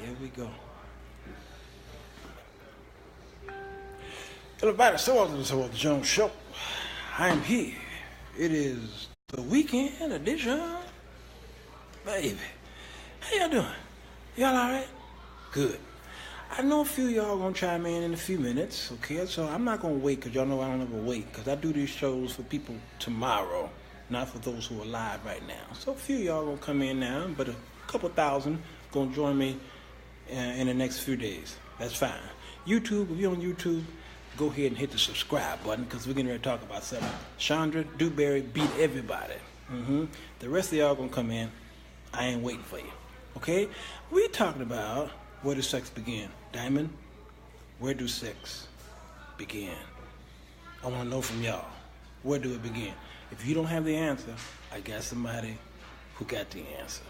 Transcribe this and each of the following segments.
Here we go. Everybody, so welcome to the Jones Show. I am here. It is the weekend edition. Baby, how y'all doing? Y'all all right? Good. I know a few of y'all gonna chime in a few minutes, okay? So I'm not gonna wait, because y'all know I don't ever wait, because I do these shows for people tomorrow, not for those who are live right now. So a few of y'all gonna come in now, but a couple thousand gonna join me in the next few days. That's fine. YouTube, if you're on YouTube, go ahead and hit the subscribe button, because we're getting ready to talk about something. Chandra Dewberry beat everybody. The rest of y'all gonna come in. I ain't waiting for you. Okay? We're talking about where does sex begin. Diamond, where do sex begin? I want to know from y'all. Where do it begin? If you don't have the answer, I got somebody who got the answer.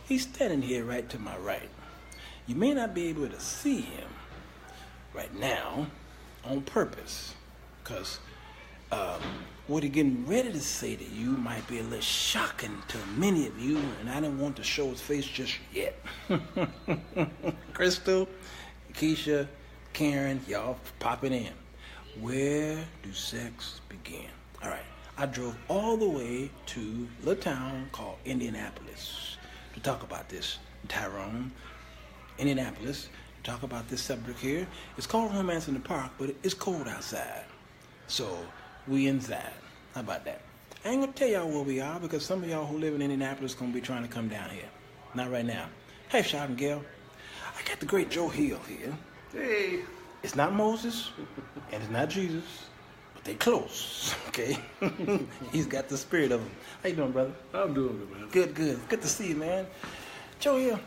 He's standing here right to my right. You may not be able to see him right now on purpose, because what he's getting ready to say to you might be a little shocking to many of you, and I didn't want to show his face just yet. Crystal, Keisha, Karen, y'all popping in. Where do sex begin? All right, I drove all the way to a little town called Indianapolis to talk about this. Tyrone, Indianapolis, to talk about this subject here. It's called Romance in the Park, but it's cold outside. So we inside. How about that? I ain't gonna tell y'all where we are, because some of y'all who live in Indianapolis gonna be trying to come down here. Not right now. Hey, Shot and Gail. I got the great Joe Hill here. Hey. It's not Moses, and it's not Jesus, but they close, okay? He's got the spirit of him. How you doing, brother? I'm doing good, man. Good, good. Good to see you, man. Joe Hill,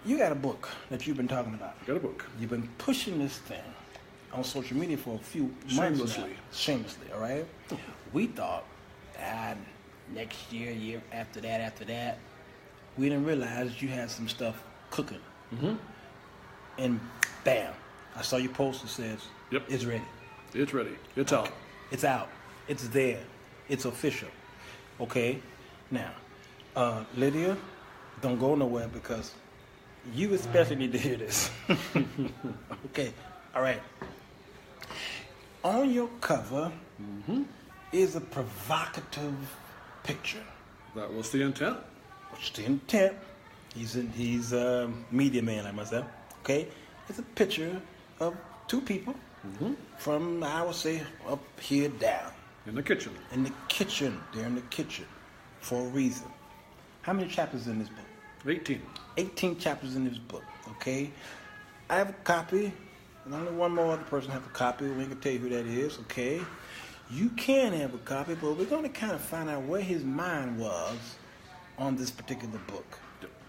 you got a book that you've been talking about. Got a book. You've been pushing this thing on social media for a few months now. Shamelessly, all right? We thought, next year after that, we didn't realize you had some stuff cooking. And bam, I saw your post that says, yep, it's ready. It's ready. It's out. It's out. It's there. It's official. Okay? Now, Lydia, don't go nowhere, because you especially need to hear this. Okay, all right. On your cover is a provocative picture. That was the intent. What's the intent? He's a media man like myself. Okay, it's a picture of two people from, I would say, up here down. In the kitchen. In the kitchen. They're in the kitchen for a reason. How many chapters in this book? 18. 18 chapters in this book. Okay, I have a copy. And only one more other person has a copy. We can tell you who that is, okay? You can have a copy, but we're going to kind of find out where his mind was on this particular book.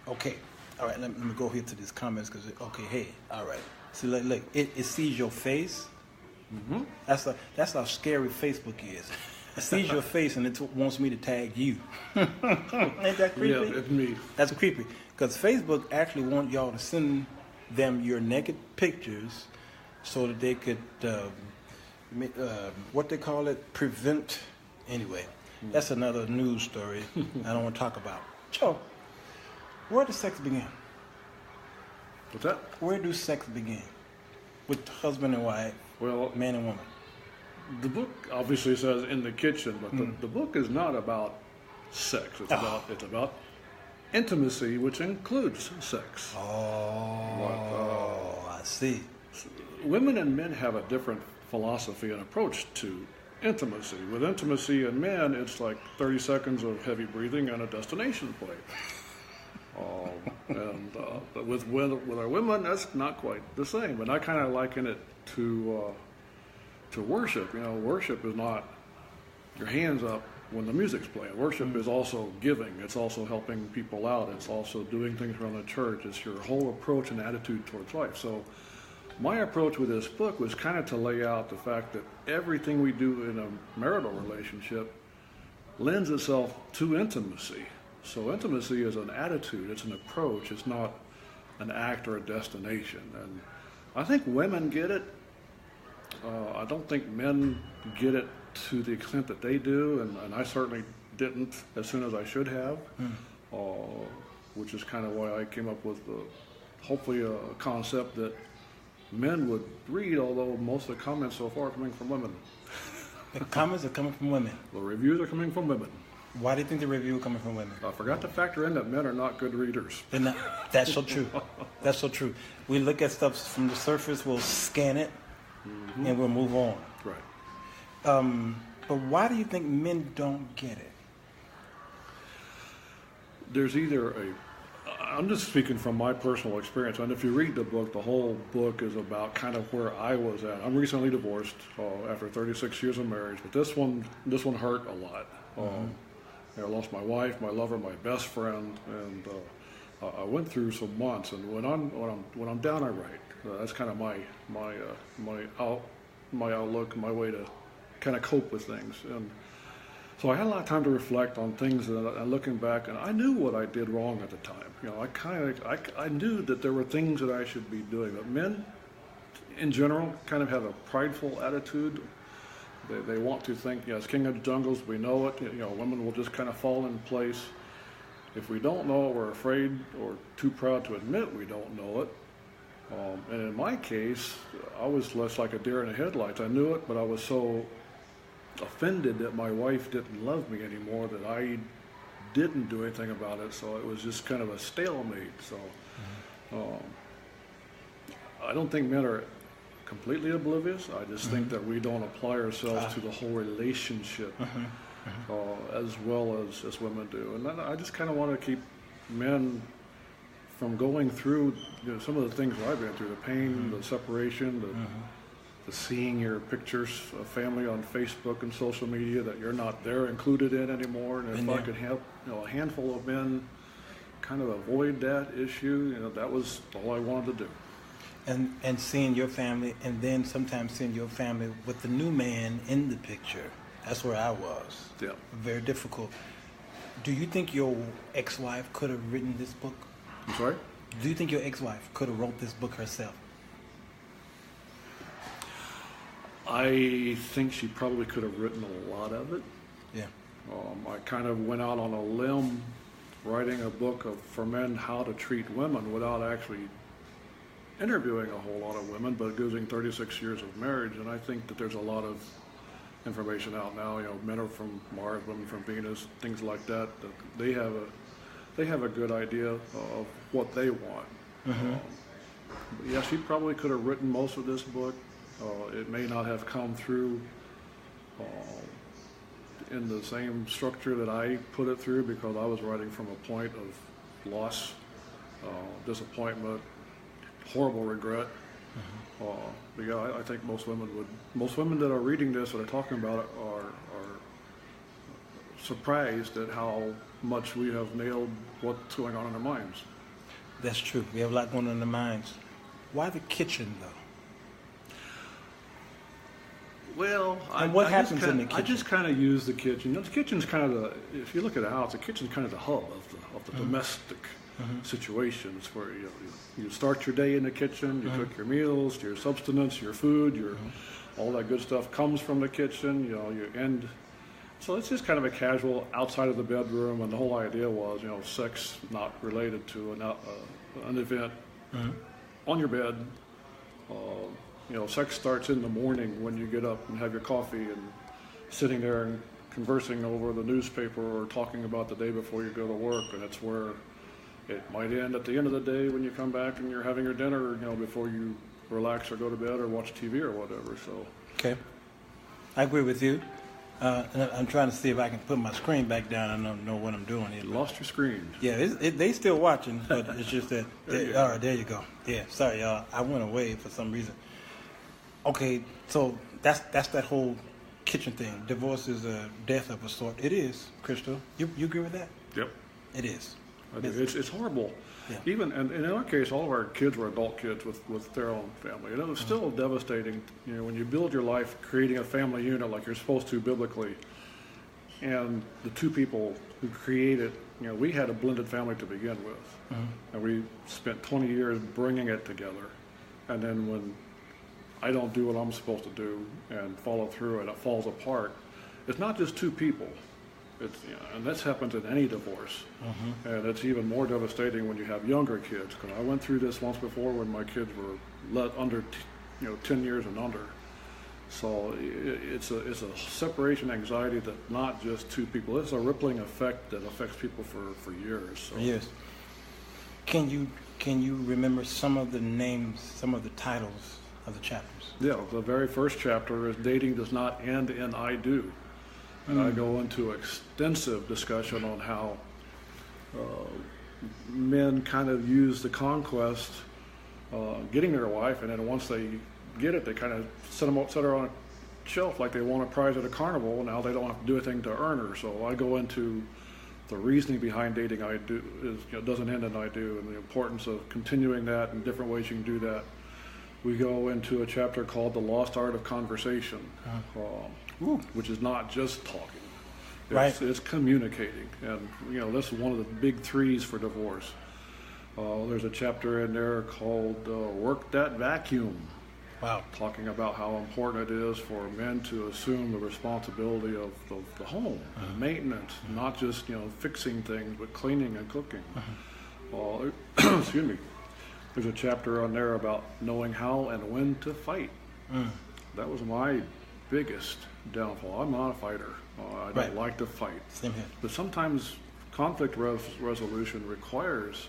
Okay. All right, let me go here to these comments, because, okay, hey, all right. See, look, it sees your face. That's how scary Facebook is. It sees your face, and it wants me to tag you. Ain't that creepy? Yeah, it's me. That's creepy, because Facebook actually want y'all to send them your naked pictures, so that they could, what they call it, prevent. Anyway, that's another news story I don't want to talk about. Joe, where does sex begin? What's that? Where do sex begin? With husband and wife, Well, man and woman. the book obviously says in the kitchen, but the book is not about sex. It's about intimacy, which includes sex. Oh, I see. Women and men have a different philosophy and approach to intimacy. With intimacy in men, it's like 30 seconds of heavy breathing and a destination plate. But with our women, that's not quite the same. And I kind of liken it to worship. You know, worship is not your hands up when the music's playing. Worship is also giving. It's also helping people out. It's also doing things around the church. It's your whole approach and attitude towards life. So my approach with this book was kind of to lay out the fact that everything we do in a marital relationship lends itself to intimacy. So intimacy is an attitude, it's an approach, it's not an act or a destination. And I think women get it. I don't think men get it to the extent that they do, and I certainly didn't as soon as I should have. which is kind of why I came up with hopefully a concept that men would read, although most of the comments so far are coming from women. The comments are coming from women. The reviews are coming from women. Why do you think the reviews are coming from women? I forgot to factor in that men are not good readers. They're not. That's so true. That's so true. We look at stuff from the surface, we'll scan it, and we'll move on. Right. But why do you think men don't get it? There's either I'm just speaking from my personal experience, and if you read the book, the whole book is about kind of where I was at. I'm recently divorced after 36 years of marriage, but this one hurt a lot. I lost my wife, my lover, my best friend, and I went through some months. And when I'm down, I write. That's kind of my outlook, my way to kind of cope with things. And so I had a lot of time to reflect on things, and looking back, and I knew what I did wrong at the time. I knew that there were things that I should be doing. But men, in general, kind of have a prideful attitude. They want to think, as king of the jungles, we know it. Women will just kind of fall in place. If we don't know it, we're afraid or too proud to admit we don't know it. And in my case, I was less like a deer in the headlights. I knew it, but I was so offended that my wife didn't love me anymore that I didn't do anything about it. So it was just kind of a stalemate. So I don't think men are completely oblivious. I just think that we don't apply ourselves to the whole relationship as well as women do. And I just kind of want to keep men from going through some of the things that I've been through, the pain, the separation, the seeing your pictures of family on Facebook and social media that you're not there included in anymore. And if I could help a handful of men kind of avoid that issue, that was all I wanted to do. And seeing your family, and then sometimes seeing your family with the new man in the picture. That's where I was. Yeah. Very difficult. Do you think your ex-wife could have written this book? I'm sorry? Do you think your ex-wife could have wrote this book herself? I think she probably could have written a lot of it. Yeah. I kind of went out on a limb writing a book for men how to treat women without actually interviewing a whole lot of women, but using 36 years of marriage. And I think that there's a lot of information out now. Men are from Mars, women from Venus, things like that. That they have a good idea of what they want. Yeah, she probably could have written most of this book. It may not have come through in the same structure that I put it through, because I was writing from a point of loss, disappointment, horrible regret. But yeah, I think most women that are reading this that are talking about it are surprised at how much we have nailed what's going on in our minds. That's true. We have a lot going on in our minds. Why the kitchen, though? Well, what happens in the kitchen? I just kind of use the kitchen. The kitchen's kind of if you look at a house, the kitchen's kind of the hub of the domestic situations where you start your day in the kitchen, you cook your meals, your substance, your food, all that good stuff comes from the kitchen. You end. So it's just kind of a casual outside of the bedroom, and the whole idea was, sex not related to an event on your bed. Sex starts in the morning when you get up and have your coffee and sitting there and conversing over the newspaper or talking about the day before you go to work, and it's where it might end at the end of the day when you come back and you're having your dinner, before you relax or go to bed or watch TV or whatever. So. Okay. I agree with you. And I'm trying to see if I can put my screen back down. I don't know what I'm doing here. You lost your screen. Yeah, they still watching, but it's just that. All right, there you go. Yeah, sorry, y'all. I went away for some reason. Okay, so that's that whole kitchen thing. Divorce is a death of a sort. It is, Crystal. You agree with that? Yep. It is. I do. It's horrible. Yeah. Even and in our case, all of our kids were adult kids with their own family, and it was still devastating. When you build your life creating a family unit like you're supposed to biblically, and the two people who create it, we had a blended family to begin with, and we spent 20 years bringing it together, and then when I don't do what I'm supposed to do and follow through and it falls apart, it's not just two people. It's, and this happens in any divorce, and it's even more devastating when you have younger kids. Because I went through this once before when my kids were under, 10 years and under. So it's a separation anxiety that not just two people. It's a rippling effect that affects people for years. So. Yes. Can you remember some of the names, some of the titles of the chapters? Yeah, the very first chapter is Dating Does Not End in I Do. And I go into extensive discussion on how men kind of use the conquest, getting their wife, and then once they get it, they kind of set her on a shelf like they won a prize at a carnival. Now they don't have to do anything to earn her. So I go into the reasoning behind dating I do is doesn't end in I do, and the importance of continuing that and different ways you can do that. We go into a chapter called The Lost Art of Conversation, which is not just talking. It's communicating. And, this is one of the big threes for divorce. There's a chapter in there called Work That Vacuum. Wow. Talking about how important it is for men to assume the responsibility of the home, and maintenance, not just, fixing things, but cleaning and cooking. Excuse me. There's a chapter on there about knowing how and when to fight. That was my biggest downfall. I'm not a fighter. I don't like to fight. Same here. But sometimes conflict resolution requires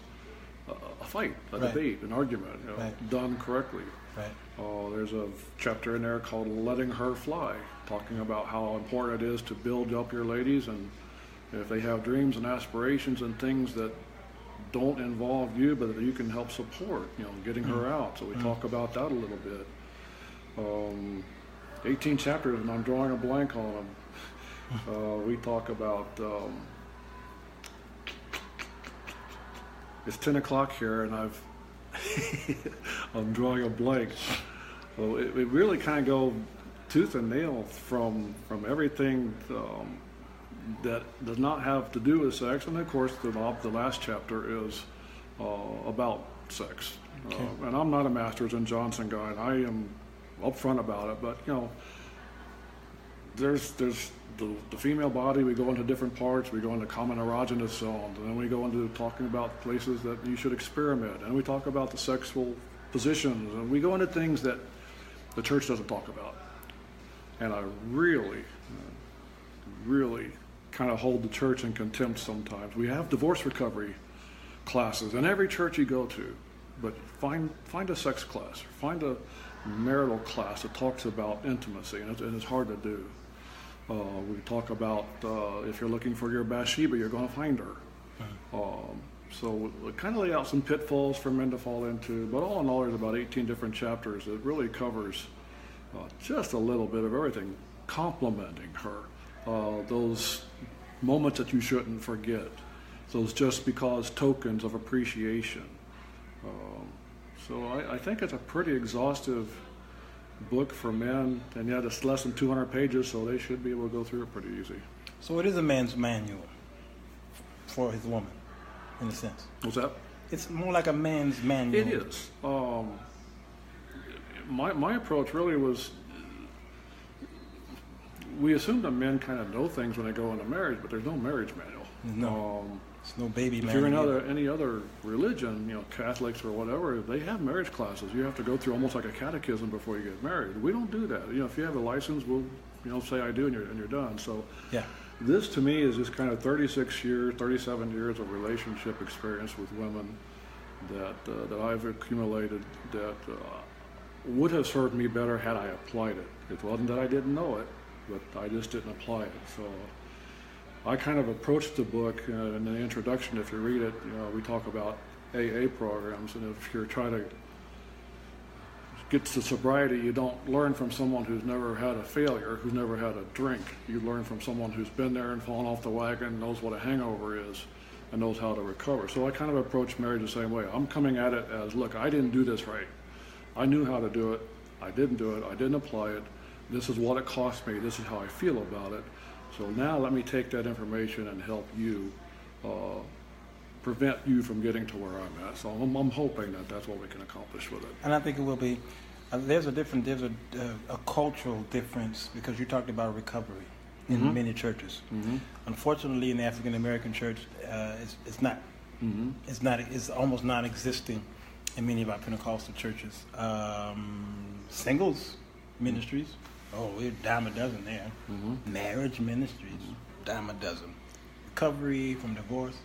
a fight, a debate, an argument, done correctly. Right. There's a chapter in there called Letting Her Fly, talking about how important it is to build up your ladies, and if they have dreams and aspirations and things that don't involve you, but that you can help support, getting her out. So we talk about that a little bit. 18 chapters, and I'm drawing a blank on them. We talk about, it's 10 o'clock here, and I'm drawing a blank. So it really kind of go tooth and nail from everything that does not have to do with sex, and of course the last chapter is about sex. Okay. And I'm not a Masters and Johnson guy, and I am upfront about it. But there's the female body. We go into different parts. We go into common erogenous zones, and then we go into talking about places that you should experiment, and we talk about the sexual positions, and we go into things that the church doesn't talk about. And I really kind of hold the church in contempt sometimes. We have divorce recovery classes in every church you go to, but find a sex class, find a marital class that talks about intimacy, and it's hard to do. We talk about if you're looking for your Bathsheba, you're going to find her. So we kind of lay out some pitfalls for men to fall into, but all in all, there's about 18 different chapters that really covers just a little bit of everything, complimenting her. Those moments that you shouldn't forget, those just because tokens of appreciation. So I think it's a pretty exhaustive book for men, and yet it's less than 200 pages, so they should be able to go through it pretty easy. So it is a man's manual for his woman, in a sense. What's that? It's more like a man's manual. It is. My approach really was, we assume that men kind of know things when they go into marriage, but there's no marriage manual. No. There's no baby if manual. If you're in any other religion, Catholics or whatever, they have marriage classes. You have to go through almost like a catechism before you get married. We don't do that. If you have a license, we'll say I do, and you're done. So this to me is just kind of 37 years of relationship experience with women that I've accumulated that would have served me better had I applied it. It wasn't that I didn't know it, but I just didn't apply it. So I kind of approached the book in the introduction. If you read it, we talk about AA programs, and if you're trying to get to sobriety, you don't learn from someone who's never had a failure, who's never had a drink. You learn from someone who's been there and fallen off the wagon, knows what a hangover is, and knows how to recover. So I kind of approach marriage the same way. I'm coming at it as, look, I didn't do this right. I knew how to do it. I didn't do it. I didn't apply it. This is what it cost me. This is how I feel about it. So now let me take that information and help you, prevent you from getting to where I'm at. So I'm hoping that that's what we can accomplish with it. And I think it will be. There's a cultural difference, because you talked about recovery. in many churches. Unfortunately, in the African American church, it's not. It's not. It's almost non-existing in many of our Pentecostal churches. Singles ministries, we're dime a dozen there. Marriage ministries, dime a dozen. Recovery from divorce,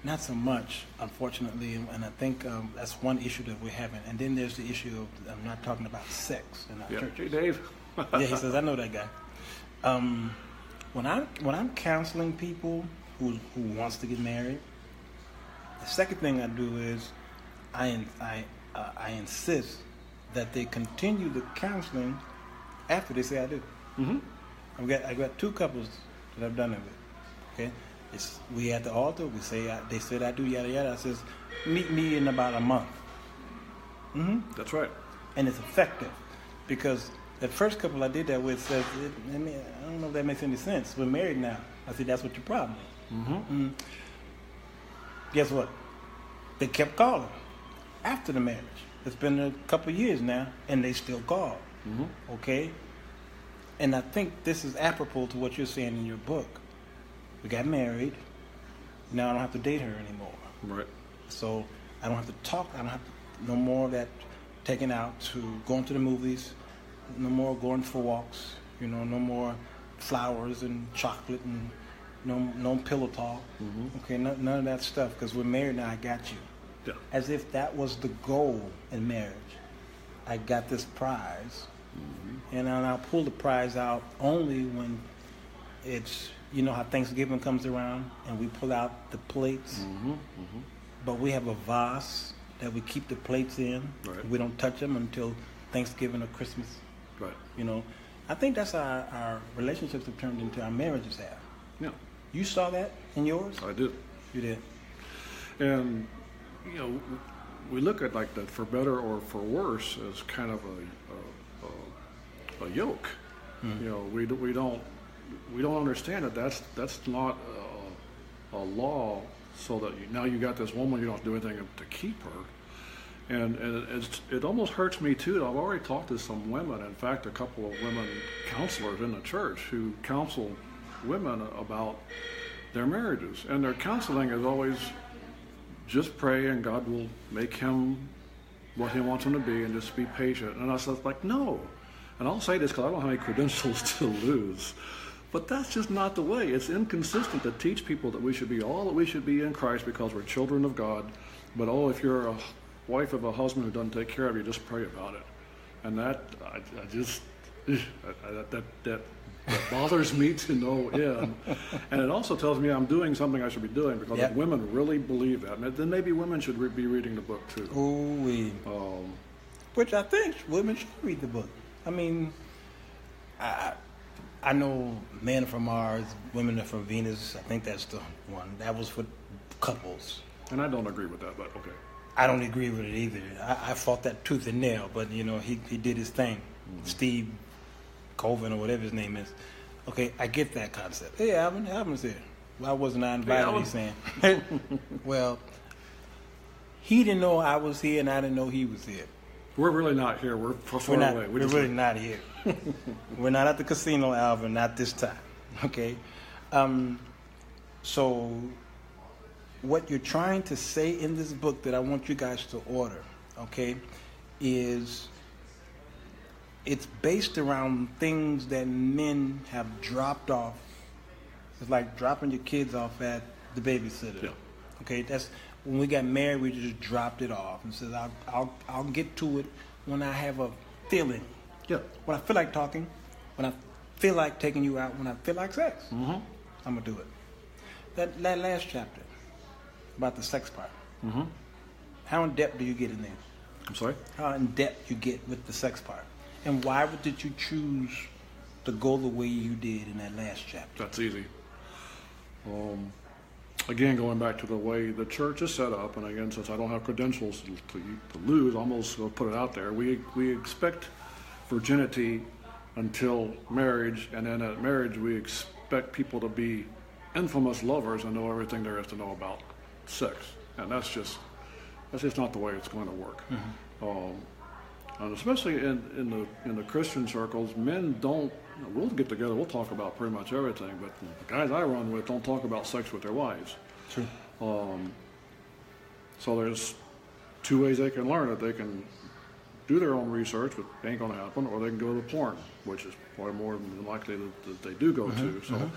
not so much, unfortunately. And I think that's one issue that we're having. And then there's the issue of, I'm not talking about sex in our church. Hey, Dave. Yeah, he says, I know that guy. When I'm counseling people who wants to get married, the second thing I do is I insist that they continue the counseling after they say I do. I've got two couples that I've done it with. Okay, we at the altar. We say they said I do, yada yada. I says, meet me in about a month. That's right. And it's effective because the first couple I did that with says, I don't know if that makes any sense. We're married now. I said, that's what your problem is. Guess what? They kept calling after the marriage. It's been a couple of years now, and they still call. Okay? And I think this is apropos to what you're saying in your book. We got married. Now I don't have to date her anymore. Right. So I don't have to talk. I don't have to, no more of that taking out to going to the movies. No more going for walks. No more flowers and chocolate and no pillow talk. Okay, none of that stuff because we're married now. I got you. Yeah. As if that was the goal in marriage. I got this prize, and I'll pull the prize out only when it's, how Thanksgiving comes around and we pull out the plates. But we have a vase that we keep the plates in. Right. We don't touch them until Thanksgiving or Christmas. Right. I think that's how our relationships have turned into our marriages have. Yeah. You saw that in yours? I did. You did. And, we look at like that for better or for worse as kind of a yoke. We don't understand that that's not a law. So that now you got this woman, you don't do anything to keep her, and it almost hurts me too. I've already talked to some women. In fact, a couple of women counselors in the church who counsel women about their marriages, and their counseling is always just pray and God will make him what he wants him to be, and just be patient. And I was like, no. And I'll say this because I don't have any credentials to lose. But that's just not the way. It's inconsistent to teach people that we should be all that we should be in Christ because we're children of God. But if you're a wife of a husband who doesn't take care of you, just pray about it. And that bothers me to no end. And it also tells me I'm doing something I should be doing because if women really believe that, then maybe women should be reading the book too. Ooh-wee. Which I think women should read the book. I mean, I know men are from Mars, women are from Venus. I think that's the one. That was for couples. And I don't agree with that, but okay. I don't agree with it either. I fought that tooth and nail, but he did his thing. Steve Colvin or whatever his name is. Okay, I get that concept. Hey, Alvin's here. Why wasn't I invited? He's saying. Well, he didn't know I was here, and I didn't know he was here. We're really not here. We're far away. We're really not here. We're not at the casino, Alvin, not this time. Okay? So what you're trying to say in this book that I want you guys to order, okay, is it's based around things that men have dropped off. It's like dropping your kids off at the babysitter. Yeah. Okay, that's when we got married. We just dropped it off and said, "I'll get to it when I have a feeling. Yeah. When I feel like talking, when I feel like taking you out, when I feel like sex, I'm gonna do it." That last chapter about the sex part. How in depth do you get in there? I'm sorry? How in depth you get with the sex part, and why did you choose to go the way you did in that last chapter? That's easy. Again, going back to the way the church is set up, and again, since I don't have credentials to lose, almost will put it out there. We expect virginity until marriage, and then at marriage we expect people to be infamous lovers and know everything there is to know about sex, and that's just not the way it's going to work. And especially in the Christian circles, men don't. We'll get together. We'll talk about pretty much everything, but the guys I run with don't talk about sex with their wives. True. So there's two ways they can learn it. They can do their own research, which ain't going to happen, or they can go to porn, which is probably more than likely that they do go to. So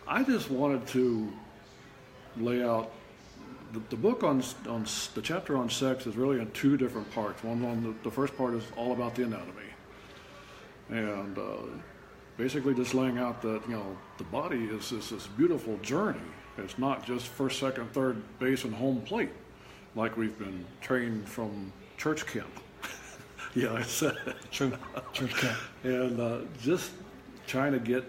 I just wanted to lay out the book on the chapter on sex is really in two different parts. One on the first part is all about the anatomy, and basically just laying out that the body is this beautiful journey. It's not just first, second, third base and home plate like we've been trained from church camp. Yeah, I said it. True. Church camp. And just trying to get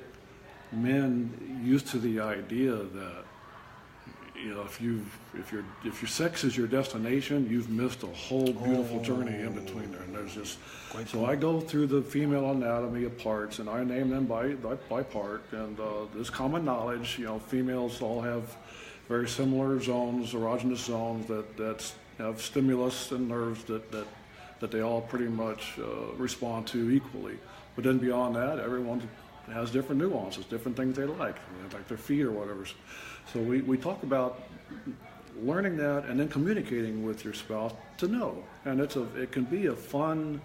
men used to the idea that if your sex is your destination, you've missed a whole beautiful journey in between there. And there's just so I go through the female anatomy of parts, and I name them by part. And there's common knowledge. Females all have very similar zones, erogenous zones that have stimulus and nerves that they all pretty much respond to equally. But then beyond that, everyone has different nuances, different things they like their feet or whatever. So we talk about learning that and then communicating with your spouse to know. And it can be a fun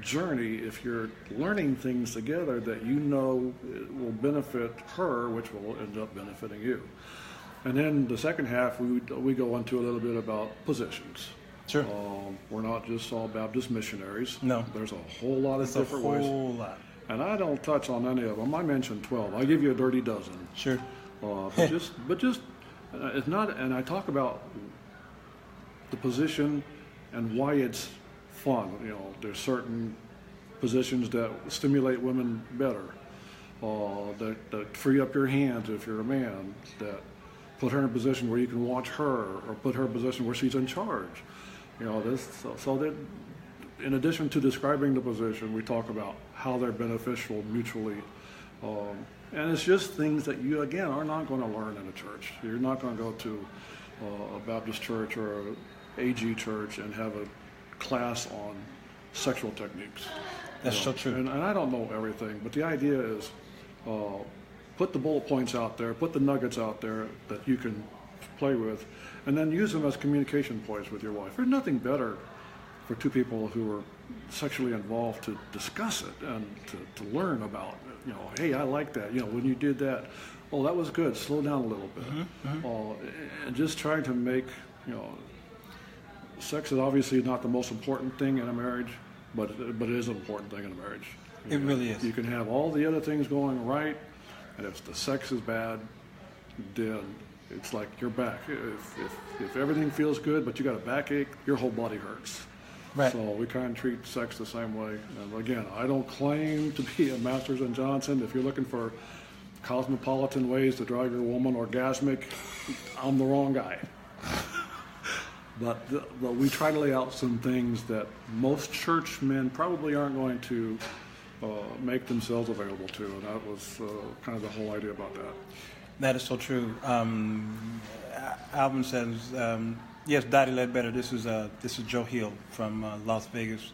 journey if you're learning things together that will benefit her, which will end up benefiting you. And then the second half, we go into a little bit about positions. Sure. We're not just all Baptist missionaries. No. There's a whole lot of different ways. A whole lot. And I don't touch on any of them. I mentioned 12. I give you a dirty dozen. Sure. But it's not. And I talk about the position and why it's fun. There's certain positions that stimulate women better. That free up your hands if you're a man. That put her in a position where you can watch her, or put her in a position where she's in charge. So that in addition to describing the position, we talk about how they're beneficial mutually. And it's just things that you, again, are not going to learn in a church. You're not going to go to a Baptist church or an AG church and have a class on sexual techniques. That's so true. And I don't know everything, but the idea is put the bullet points out there, put the nuggets out there that you can play with, and then use them as communication points with your wife. There's nothing better for two people who are sexually involved to discuss it and to learn about, hey, I like that. When you did that, oh, that was good. Slow down a little bit. And just trying to make, sex is obviously not the most important thing in a marriage, but it is an important thing in a marriage. It really is. You can have all the other things going right, and if the sex is bad, then it's like your back. If everything feels good, but you got a backache, your whole body hurts. Right. So we kind of treat sex the same way. And again, I don't claim to be a Masters and Johnson. If you're looking for cosmopolitan ways to drive your woman orgasmic, I'm the wrong guy. But we try to lay out some things that most church men probably aren't going to make themselves available to, and that was kind of the whole idea about that. That is so true. Alvin says, yes, Dottie Ledbetter, this is Joe Hill from Las Vegas.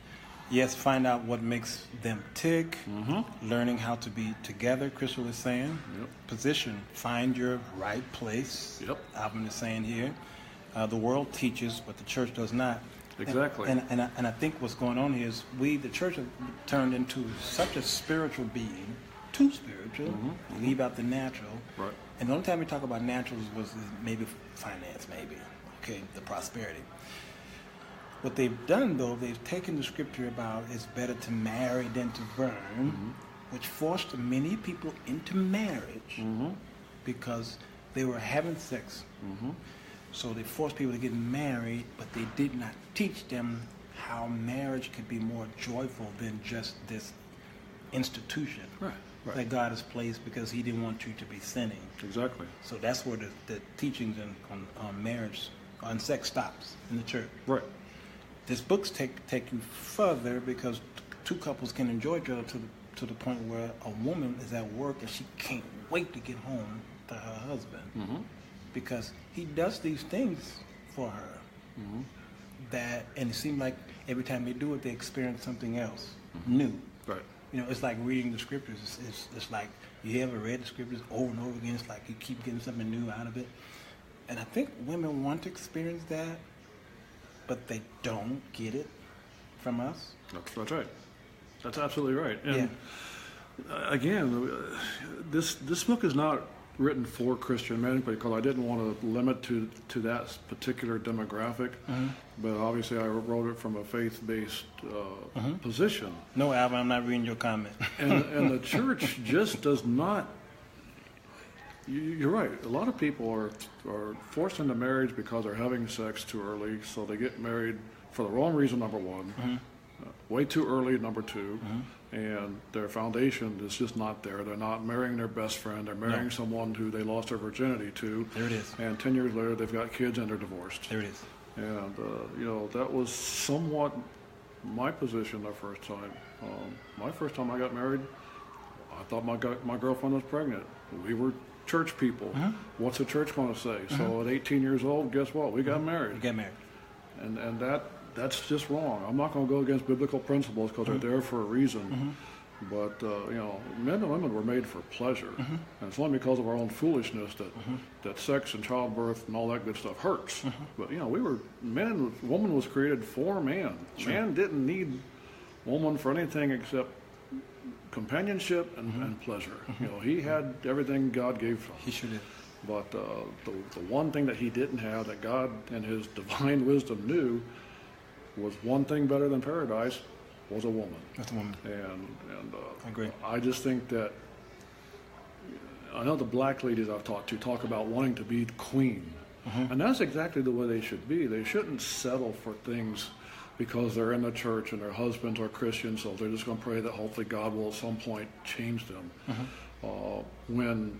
Yes, find out what makes them tick, learning how to be together, Crystal is saying. Yep. Position, find your right place. Yep. Alvin is saying here. The world teaches, but the church does not. Exactly. And I think what's going on here is the church have turned into such a spiritual being, too spiritual, leave out the natural. Right. And the only time we talk about naturals was maybe finance, the prosperity. What they've done, though, they've taken the scripture about it's better to marry than to burn, which forced many people into marriage because they were having sex. So they forced people to get married, but they did not teach them how marriage could be more joyful than just this institution that God has placed because He didn't want you to be sinning. Exactly. So that's where the teachings on marriage, on sex stops in the church. Right. This book's take you further because two couples can enjoy each other to the point where a woman is at work and she can't wait to get home to her husband because he does these things for her and it seemed like every time they do it, they experience something else new. Right. You know, it's like reading the scriptures. It's like you ever read the scriptures over and over again. It's like you keep getting something new out of it. And I think women want to experience that, but they don't get it from us. That's right. That's absolutely right. And again, this book is not written for Christian men because I didn't want to limit to that particular demographic. But obviously I wrote it from a faith-based position. No, Alvin, I'm not reading your comment. and the church just does not. You're right. A lot of people are forced into marriage because they're having sex too early, so they get married for the wrong reason, number one. Way too early, number two. And their foundation is just not there. They're not marrying their best friend. They're marrying someone who they lost their virginity to. There it is. And 10 years later, they've got kids and they're divorced. There it is. And, that was somewhat my position the first time. My first time I got married, I thought my girlfriend was pregnant. We were church people. What's the church going to say? So at 18 years old, guess what? We got married. You got married. And that's just wrong. I'm not going to go against biblical principles because they're there for a reason. But, men and women were made for pleasure. And it's only because of our own foolishness that sex and childbirth and all that good stuff hurts. But, woman was created for man. Sure. Man didn't need woman for anything except companionship and pleasure. He had everything God gave him. He sure did. But the one thing that he didn't have that God in his divine wisdom knew was one thing better than paradise was a woman. That's a woman. And I agree. I just think that I know the black ladies I've talked to talk about wanting to be the queen. And that's exactly the way they should be. They shouldn't settle for things because they're in the church and their husbands are Christians, so they're just going to pray that hopefully God will at some point change them. When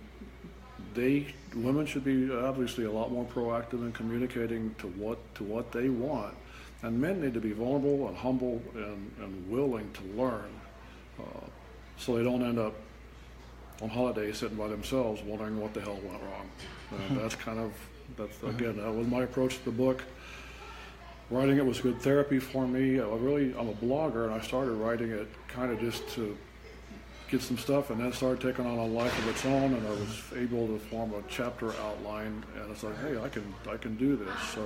women should be obviously a lot more proactive in communicating to what they want. And men need to be vulnerable and humble and willing to learn so they don't end up on holiday sitting by themselves wondering what the hell went wrong. And again, that was my approach to the book. Writing it was good therapy for me. I'm a blogger, and I started writing it kind of just to get some stuff, and then started taking on a life of its own, and I was able to form a chapter outline, and it's like, hey, I can do this. So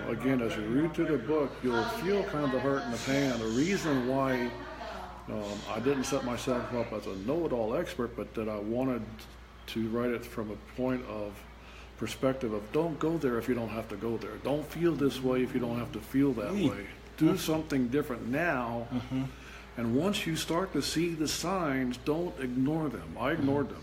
again, as you read through the book, you'll feel kind of the hurt and the pain, and the reason why I didn't set myself up as a know-it-all expert, but that I wanted to write it from a point of perspective of don't go there if you don't have to go there. Don't feel this way if you don't have to feel that way. Do something different now. And once you start to see the signs, don't ignore them. I ignored them.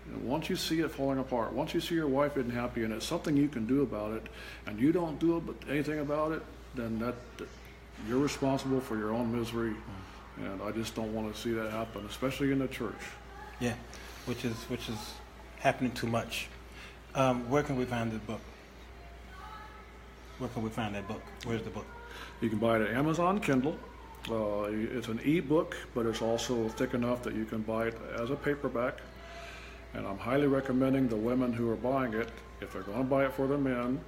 And once you see it falling apart, once you see your wife isn't happy and it's something you can do about it, and you don't do anything about it, then you're responsible for your own misery. And I just don't want to see that happen, especially in the church. Yeah, which is happening too much. Where can we find this book? Where can we find that book? Where's the book? You can buy it at Amazon Kindle. It's an e-book, but it's also thick enough that you can buy it as a paperback. And I'm highly recommending the women who are buying it, if they're going to buy it for the men,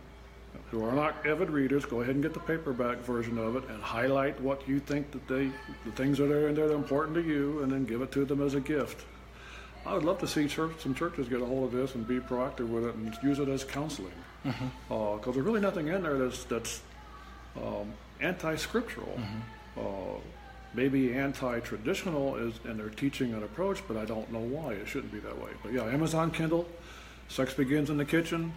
who are not avid readers, go ahead and get the paperback version of it and highlight what you think that the things that are in there that are important to you, and then give it to them as a gift. I would love to see some churches get a hold of this and be proactive with it and use it as counseling. Because there's really nothing in there that's anti-scriptural. Maybe anti-traditional in their teaching and approach, but I don't know why it shouldn't be that way. But yeah, Amazon Kindle, Sex Begins in the Kitchen,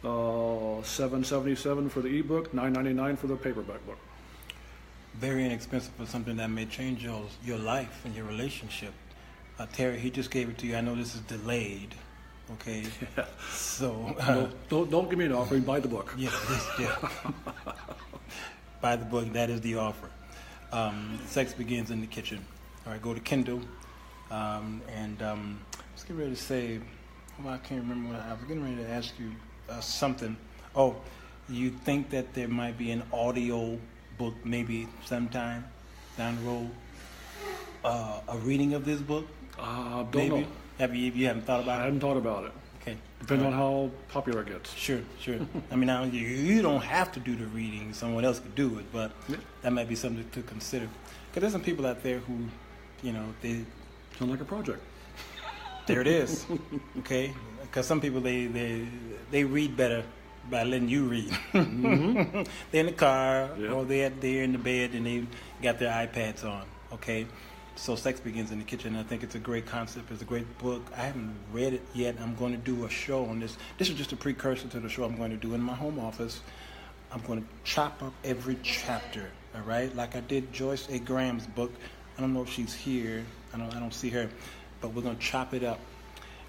$7.77 for the ebook, $9.99 for the paperback book. Very inexpensive for something that may change your life and your relationship. Terry, he just gave it to you. I know this is delayed. Okay. Yeah. So don't give me an offering. Buy the book. Yeah. Buy the book. That is the offer. Sex Begins in the Kitchen. All right, go to Kindle. I was getting ready to say, I can't remember I was getting ready to ask you something. Oh, you think that there might be an audio book maybe sometime down the road? A reading of this book? Don't maybe? know. You haven't thought about it? I hadn't thought about it. Okay. Depends on how popular it gets. Sure. I mean, now you don't have to do the reading; someone else could do it, but that might be something to consider. Because there's some people out there who, they sound like a project. There it is. Okay, because some people they read better by letting you read. Mm-hmm. They're in the car or they're in the bed and they got their iPads on. Okay. So Sex Begins in the Kitchen. I think it's a great concept. It's a great book. I haven't read it yet. I'm going to do a show on this. This is just a precursor to the show I'm going to do in my home office. I'm going to chop up every chapter, all right? Like I did Joyce A. Graham's book. I don't know if she's here. I don't see her. But we're going to chop it up.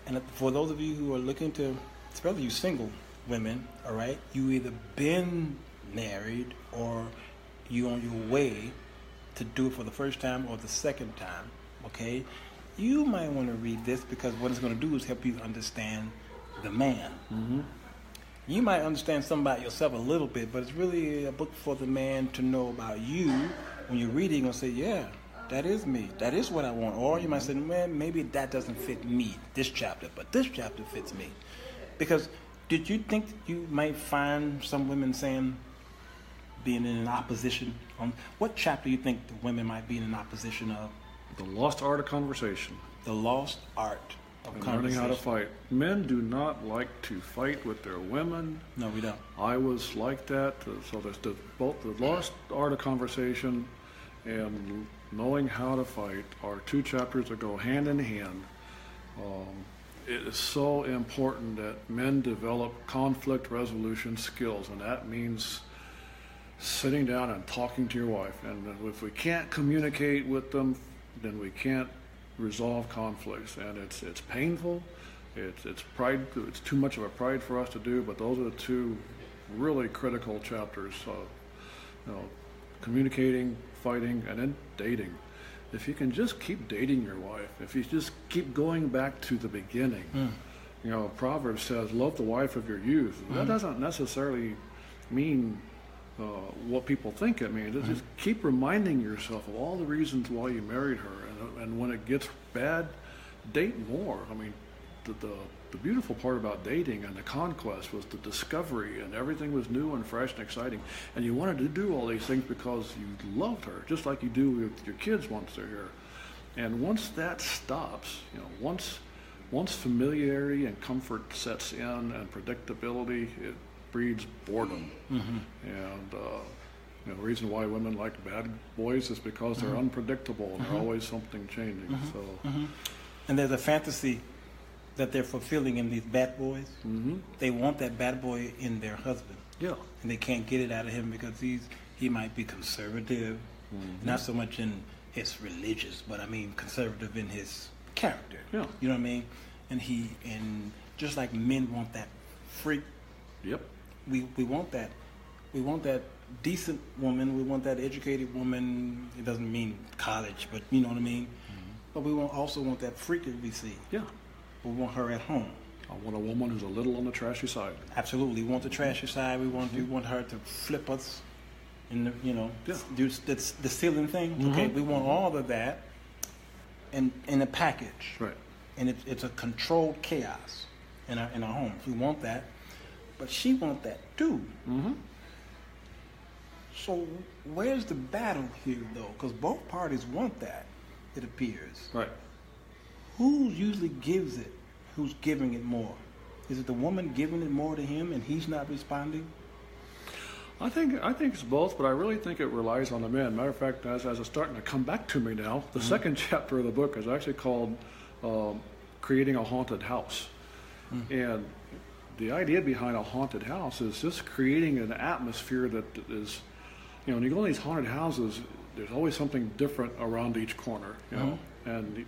And for those of you who are looking to, especially you single women, all right? You either been married or you on your way to do it for the first time or the second time, okay? You might want to read this because what it's going to do is help you understand the man. Mm-hmm. You might understand something about yourself a little bit, but it's really a book for the man to know about you. When you're reading, you're going to say, yeah, that is me. That is what I want. Or you might say, man, maybe that doesn't fit me, this chapter, but this chapter fits me. Because did you think you might find some women saying, being in an opposition on what chapter you think the women might be in an opposition of? The lost art of conversation. The lost art of conversation. Learning how to fight. Men do not like to fight with their women. No, we don't. I was like that. So there's both the lost art of conversation and knowing how to fight are two chapters that go hand in hand. It is so important that men develop conflict resolution skills, and that means sitting down and talking to your wife. And if we can't communicate with them, then we can't resolve conflicts. And it's painful. It's pride. It's too much of a pride for us to do. But those are the two really critical chapters. Communicating, fighting, and then dating. If you can just keep dating your wife, if you just keep going back to the beginning, Proverbs says, "Love the wife of your youth." That doesn't necessarily mean what people think it means. Just keep reminding yourself of all the reasons why you married her, and when it gets bad, date more. I mean, the beautiful part about dating and the conquest was the discovery, and everything was new and fresh and exciting, and you wanted to do all these things because you loved her, just like you do with your kids once they're here. And once that stops, once familiarity and comfort sets in and predictability, it breeds boredom. Mm-hmm. And the reason why women like bad boys is because they're unpredictable and there's always something changing. So, and there's a fantasy that they're fulfilling in these bad boys. Mm-hmm. They want that bad boy in their husband. Yeah. And they can't get it out of him because he might be conservative, not so much in his religious, but I mean conservative in his character. Yeah. You know what I mean? And just like men want that freak. Yep. We want that. We want that decent woman. We want that educated woman. It doesn't mean college, but you know what I mean? Mm-hmm. But we also want that freak that we see. Yeah. We want her at home. I want a woman who's a little on the trashy side. Absolutely. We want the trashy side. We want her to flip us in the, do the ceiling thing. Mm-hmm. Okay. We want all of that in a package. Right. And it's a controlled chaos in our homes. We want that. But she wants that too. Mm-hmm. So where's the battle here, though? Because both parties want that, it appears. Right. Who usually gives it? Who's giving it more? Is it the woman giving it more to him and he's not responding? I think it's both, but I really think it relies on the men. Matter of fact, as it's starting to come back to me now, the second chapter of the book is actually called Creating a Haunted House. And the idea behind a haunted house is just creating an atmosphere that is, when you go in these haunted houses, there's always something different around each corner, and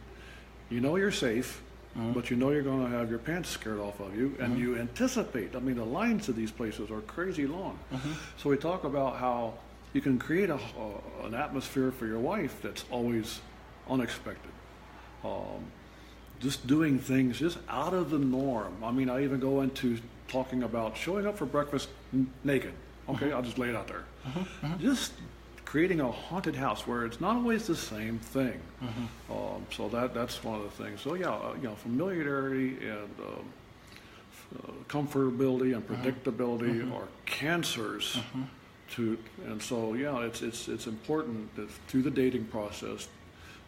you're safe, but you're going to have your pants scared off of you, and you anticipate. I mean, the lines to these places are crazy long. So we talk about how you can create an atmosphere for your wife that's always unexpected. Just doing things just out of the norm. I mean, I even go into talking about showing up for breakfast naked. Okay, I'll just lay it out there. Just creating a haunted house where it's not always the same thing. So that's one of the things. So familiarity and comfortability and predictability are cancers and so yeah, it's important that through the dating process,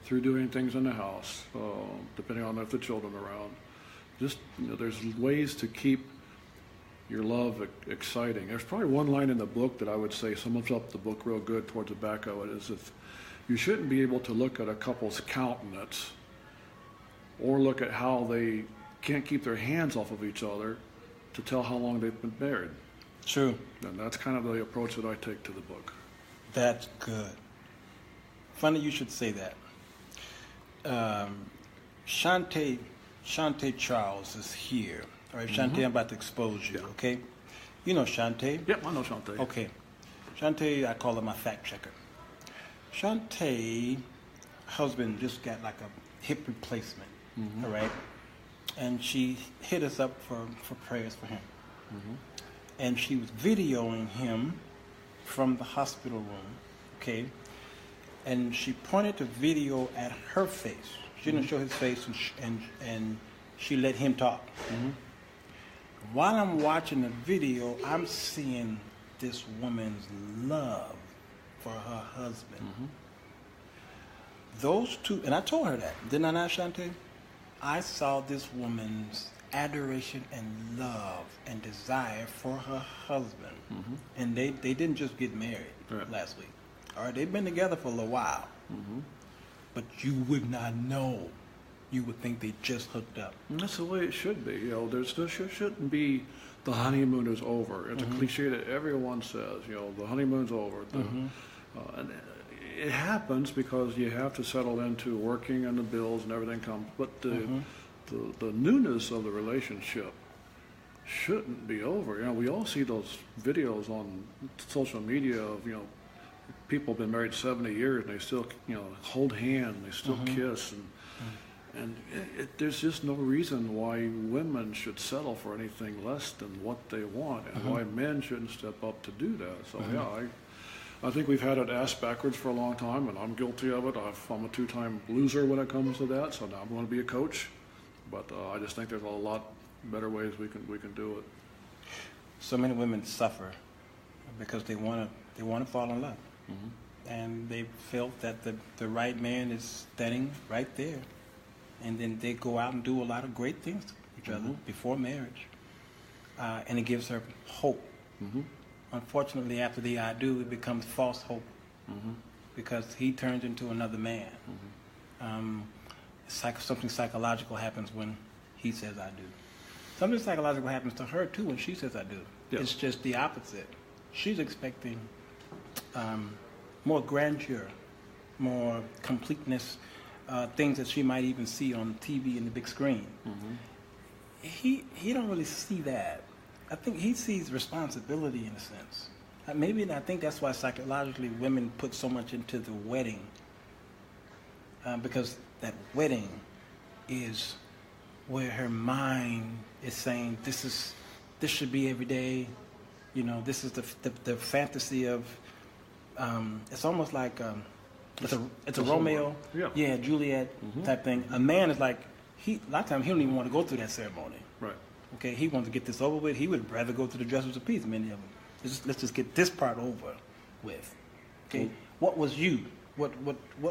through doing things in the house, depending on if the children are around, just there's ways to keep your love exciting. There's probably one line in the book that I would say sums up the book real good towards the back of it, is if you shouldn't be able to look at a couple's countenance or look at how they can't keep their hands off of each other to tell how long they've been married. True. And that's kind of the approach that I take to the book. That's good. Funny you should say that. Shantae Charles is here. All right, Shantae, I'm about to expose you, okay? You know Shantae? Yep, I know Shantae. Okay. Shantae, I call her my fact checker. Shantae, husband just got like a hip replacement, all right? And she hit us up for prayers for him. And she was videoing him from the hospital room, okay? And she pointed the video at her face. She didn't show his face, and she let him talk. While I'm watching the video, I'm seeing this woman's love for her husband. Those two, and I told her that, didn't I not, Shantae? I saw this woman's adoration and love and desire for her husband. And they didn't just get married last week. All right, they've been together for a little while. But you would not know. You would think they just hooked up. And that's the way it should be. There shouldn't be the honeymoon is over. It's a cliche that everyone says. The honeymoon's over. And it happens because you have to settle into working and the bills and everything comes. But the newness of the relationship shouldn't be over. We all see those videos on social media of people have been married 70 years and they still hold hands, they still kiss, and there's just no reason why women should settle for anything less than what they want, and why men shouldn't step up to do that. So I think we've had it ass backwards for a long time, and I'm guilty of it. I'm a two-time loser when it comes to that, so now I'm going to be a coach. But I just think there's a lot better ways we can do it. So many women suffer because they want to fall in love, and they felt that the right man is standing right there, and then they go out and do a lot of great things to each other before marriage, and it gives her hope. Unfortunately, after the I do, it becomes false hope because he turns into another man. Something psychological happens when he says I do. Something psychological happens to her too when she says I do. Yes. It's just the opposite. She's expecting more grandeur, more completeness, things that she might even see on TV and the big screen. He don't really see that. I think he sees responsibility in a sense. Maybe I think that's why psychologically women put so much into the wedding, because that wedding is where her mind is saying this should be every day. This is the fantasy of. It's almost like it's a Romeo, Juliet type thing. A man is like a lot of times he don't even want to go through that ceremony. Right. Okay, he wants to get this over with. He would rather go to the Justice of Peace. Many of them. Let's just get this part over with. Okay. What was you? What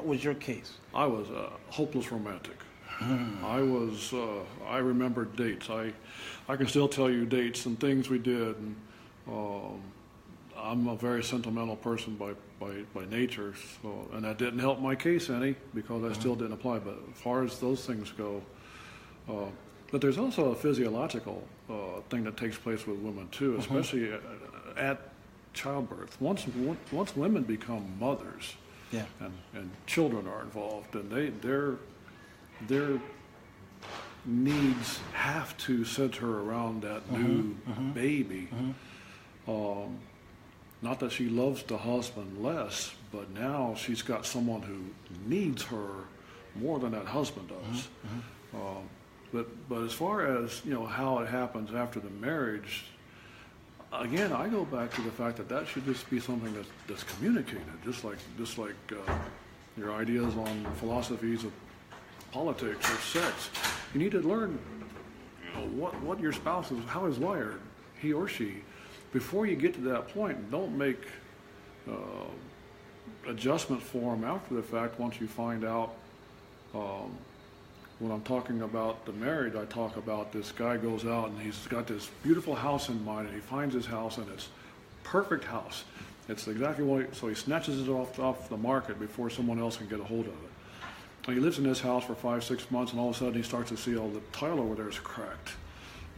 was your case? I was a hopeless romantic. I remember dates. I can still tell you dates and things we did. And I'm a very sentimental person by nature, and that didn't help my case any because I still didn't apply. But as far as those things go, but there's also a physiological thing that takes place with women too, especially at childbirth. Once women become mothers, and children are involved, and their needs have to center around that new baby. Not that she loves the husband less, but now she's got someone who needs her more than that husband does. But as far as how it happens after the marriage, again, I go back to the fact that should just be something that's communicated, just like your ideas on philosophies of politics or sex. You need to learn what your spouse is, how he's wired, he or she. Before you get to that point, don't make adjustments for them after the fact. Once you find out, when I'm talking about the marriage, I talk about this guy goes out and he's got this beautiful house in mind, and he finds his house and it's perfect house. It's exactly what, so he snatches it off the market before someone else can get a hold of it. And he lives in this house for 5-6 months, and all of a sudden he starts to see all the tile over there is cracked,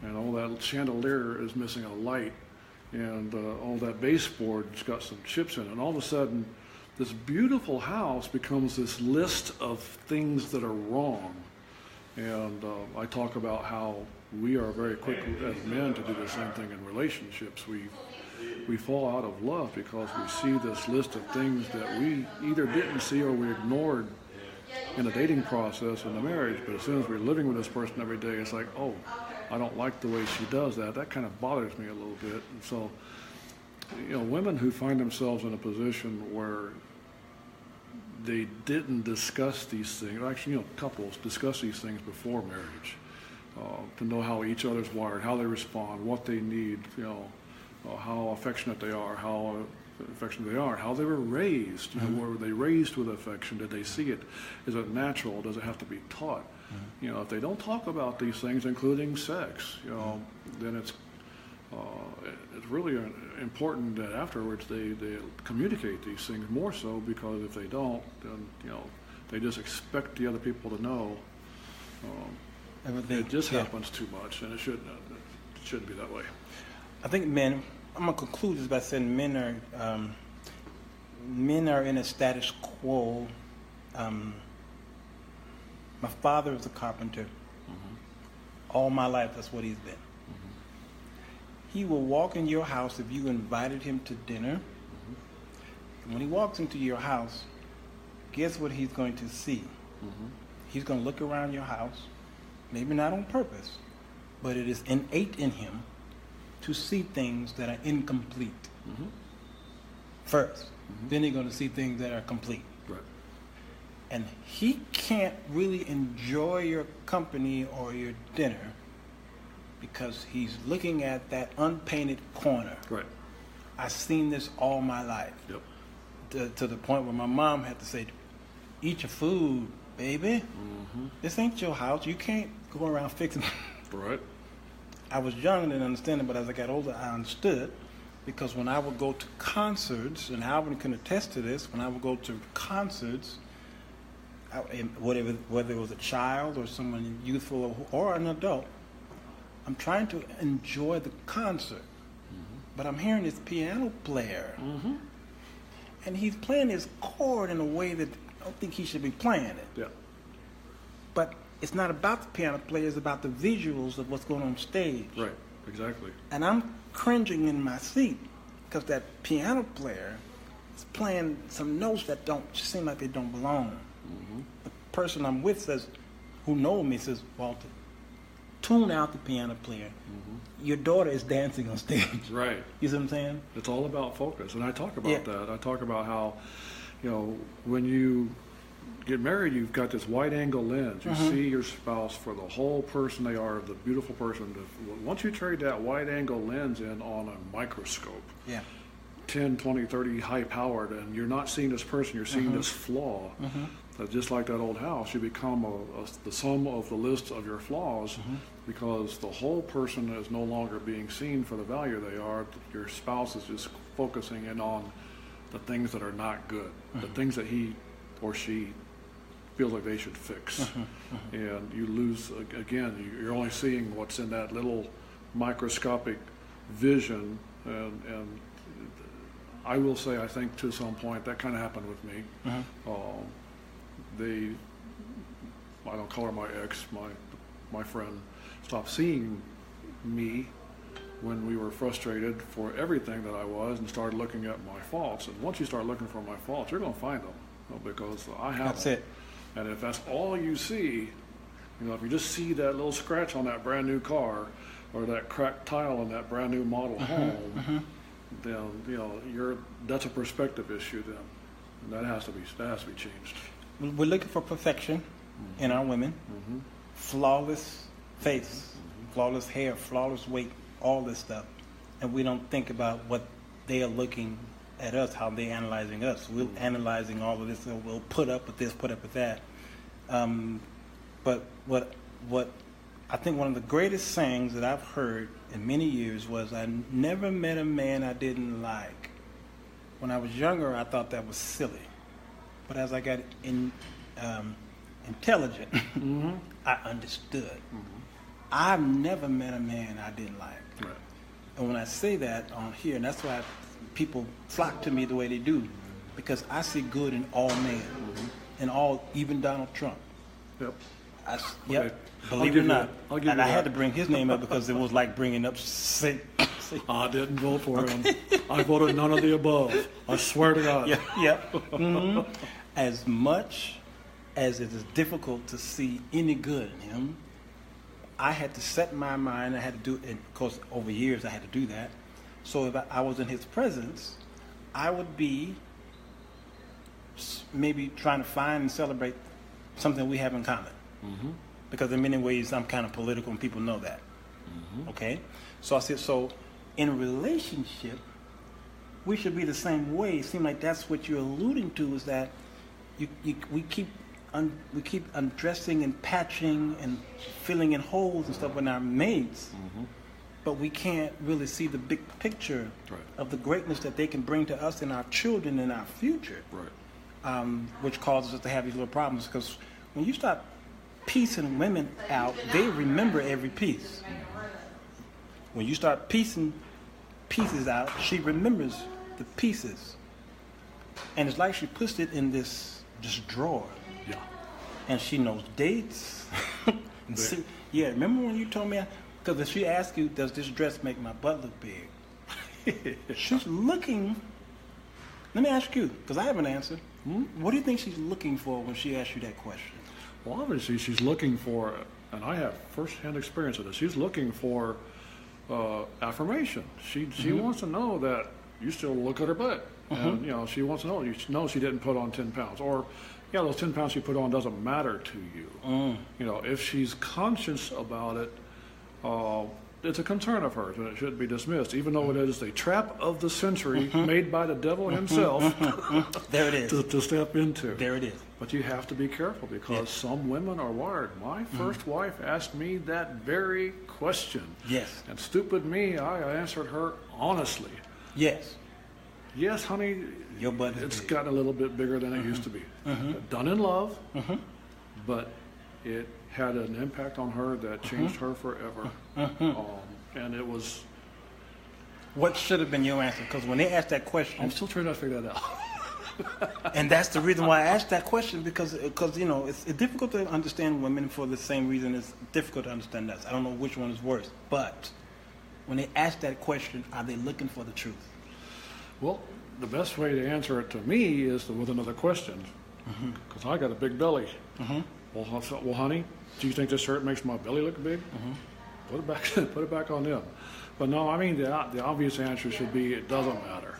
and all that chandelier is missing a light, and all that baseboard's got some chips in it, and all of a sudden this beautiful house becomes this list of things that are wrong. And I talk about how we are very quick as men to do the same thing in relationships. We fall out of love because we see this list of things that we either didn't see or we ignored in the dating process in the marriage. But as soon as we're living with this person every day, it's like, oh, I don't like the way she does that. That kind of bothers me a little bit. And so, women who find themselves in a position where they didn't discuss these things, actually, couples discuss these things before marriage, to know how each other's wired, how they respond, what they need, how affectionate they are, how they were raised. Were they raised with affection? Did they see it? Is it natural? Does it have to be taught? If they don't talk about these things, including sex, then it's really important that afterwards they communicate these things more so, because if they don't, then they just expect the other people to know. It just happens too much, and it shouldn't be that way. I think men. I'm gonna conclude this by saying men are in a status quo. My father was a carpenter. All my life, that's what he's been. He will walk in your house if you invited him to dinner. And when he walks into your house, guess what he's going to see? He's going to look around your house, maybe not on purpose, but it is innate in him to see things that are incomplete first. Then he's going to see things that are complete. Right. And he can't really enjoy your company or your dinner because he's looking at that unpainted corner. Right. I've seen this all my life. Yep. To the point where my mom had to say, eat your food, baby. This ain't your house. You can't go around fixing it. Right. I was young and didn't understand it, but as I got older, I understood. Because when I would go to concerts, and Alvin can attest to this, when I would go to concerts, whether it was a child or someone youthful or an adult, I'm trying to enjoy the concert, but I'm hearing this piano player, and he's playing his chord in a way that I don't think he should be playing it. Yeah. But it's not about the piano player, it's about the visuals of what's going on stage. Right, exactly. And I'm cringing in my seat because that piano player is playing some notes that don't seem like they don't belong. The person I'm with says, who knows me, says, Walter, tune out the piano player. Your daughter is dancing on stage. Right. You see what I'm saying? It's all about focus, and I talk about that. I talk about how, when you get married, you've got this wide-angle lens. You see your spouse for the whole person they are, the beautiful person. Once you trade that wide-angle lens in on a microscope, 10, 20, 30 high-powered, and you're not seeing this person, you're seeing this flaw. Just like that old house, you become the sum of the list of your flaws, because the whole person is no longer being seen for the value they are. Your spouse is just focusing in on the things that are not good, the things that he or she feels like they should fix. And you lose, again, you're only seeing what's in that little microscopic vision. And I will say, I think to some point, that kind of happened with me. I don't call her my ex, my friend, stopped seeing me when we were frustrated for everything that I was, and started looking at my faults. And once you start looking for my faults, you're going to find them, because I have That's them. it. And if that's all you see, if you just see that little scratch on that brand new car, or that cracked tile in that brand new model home, then that's a perspective issue then, and that has to be changed. We're looking for perfection in our women, flawless face, flawless hair, flawless weight, all this stuff, and we don't think about what they are looking at us, how they're analyzing us. We're analyzing all of this, so we'll put up with this, put up with that. But what I think one of the greatest sayings that I've heard in many years was, I never met a man I didn't like. When I was younger, I thought that was silly. But as I got intelligent, I understood. I've never met a man I didn't like. Right. And when I say that on here, and that's why people flock to me the way they do, because I see good in all men, in all, even Donald Trump. Yep. Yep. Okay. Believe it or not. And I had to bring his name up because it was like bringing up Satan. I didn't vote for him. I voted none of the above. I swear to God. Yeah. As much as it is difficult to see any good in him, I had to set my mind. I had to do it. And of course, over years, I had to do that. So if I was in his presence, I would be maybe trying to find and celebrate something we have in common. Because in many ways, I'm kind of political, and people know that. Okay? So I said, so in a relationship, we should be the same way. It seems like that's what you're alluding to, is that we keep undressing and patching and filling in holes and stuff with our mates, but we can't really see the big picture of the greatness that they can bring to us and our children and our future, which causes us to have these little problems. Because when you start piecing women out, they remember every piece. When you start piecing pieces out, she remembers the pieces. And it's like she puts it in this drawer. Yeah. And she knows dates. Remember when you told me, because if she asks you, does this dress make my butt look big? She's looking. Let me ask you, because I have an answer. What do you think she's looking for when she asks you that question? Well, obviously she's looking for, and I have first-hand experience of this, she's looking for affirmation. She wants to know that you still look at her butt. And, she wants to know, she didn't put on 10 pounds. Or, those 10 pounds she put on doesn't matter to you. If she's conscious about it, it's a concern of hers, and it shouldn't be dismissed, even though it is the trap of the century made by the devil himself. There it is. To step into. There it is. But you have to be careful, because some women are wired. My first wife asked me that very question. Yes. And stupid me, I answered her honestly. Yes. Yes, honey, your butt it's gotten a little bit bigger than it used to be. Done in love, but it had an impact on her that changed her forever. And it was... What should have been your answer? Because when they asked that question... I'm still trying to figure that out. And that's the reason why I asked that question, because it's difficult to understand women for the same reason it's difficult to understand us. I don't know which one is worse. But when they ask that question, are they looking for the truth? Well, the best way to answer it to me is with another question, because I got a big belly. Well, honey, do you think this shirt makes my belly look big? Put it back on them. But no, I mean the obvious answer should be it doesn't matter.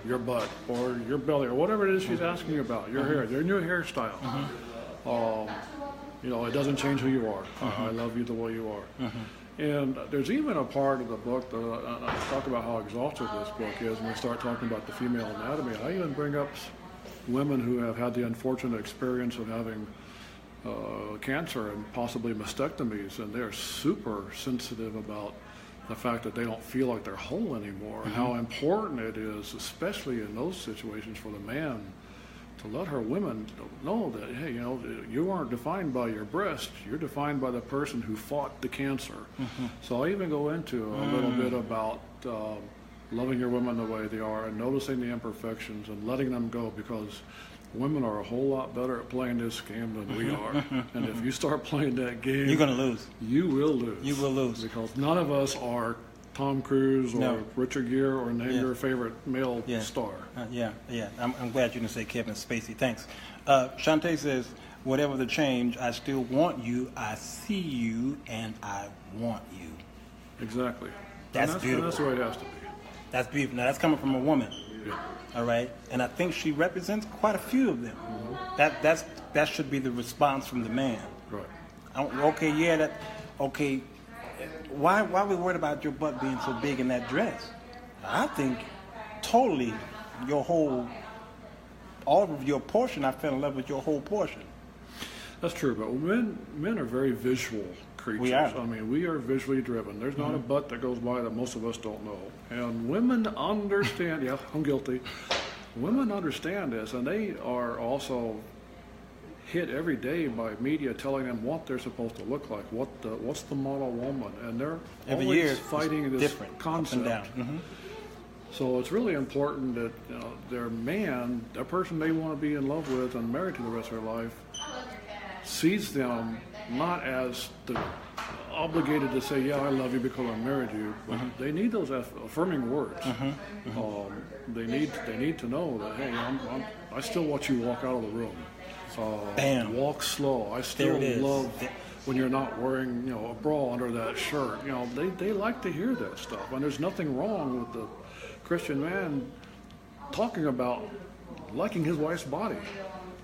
Your butt or your belly or whatever it is she's asking about, your hair, your new hairstyle. It doesn't change who you are. I love you the way you are. And there's even a part of the book that I talk about how exhaustive this book is, and we start talking about the female anatomy. I even bring up women who have had the unfortunate experience of having cancer and possibly mastectomies, and they're super sensitive about the fact that they don't feel like they're whole anymore, and how important it is, especially in those situations, for the man to let her women know that, hey, you aren't defined by your breast, you're defined by the person who fought the cancer. So I even go into a little bit about loving your women the way they are and noticing the imperfections and letting them go, because women are a whole lot better at playing this game than we are. And if you start playing that game, you're going to lose. You will lose. You will lose. Because none of us are Tom Cruise or Richard Gere or name your favorite male star. I'm glad you didn't say Kevin Spacey. Thanks. Shantae says, whatever the change, I still want you, I see you, and I want you. Exactly. That's beautiful. That's the way it has to be. That's beautiful. Now, that's coming from a woman. Yeah. All right? And I think she represents quite a few of them. That should be the response from the man. Right. why are we worried about your butt being so big in that dress? I think totally all of your portion, I fell in love with your whole portion. That's true, but men are very visual creatures. We are. I mean, we are visually driven. There's not a butt that goes by that most of us don't know. And women understand, yeah, I'm guilty. Women understand this, and they are also hit every day by media telling them what they're supposed to look like, what's the model woman, and they're Every always year fighting this different, concept. up and down. So it's really important that their man, the person they want to be in love with and married to the rest of their life, sees them not as obligated to say, yeah, I love you because I married you, but they need those affirming words. They need to know that, hey, I still watch you walk out of the room. Bam. Walk slow. I still love when you're not wearing a bra under that shirt. They like to hear that stuff, and there's nothing wrong with the Christian man talking about liking his wife's body.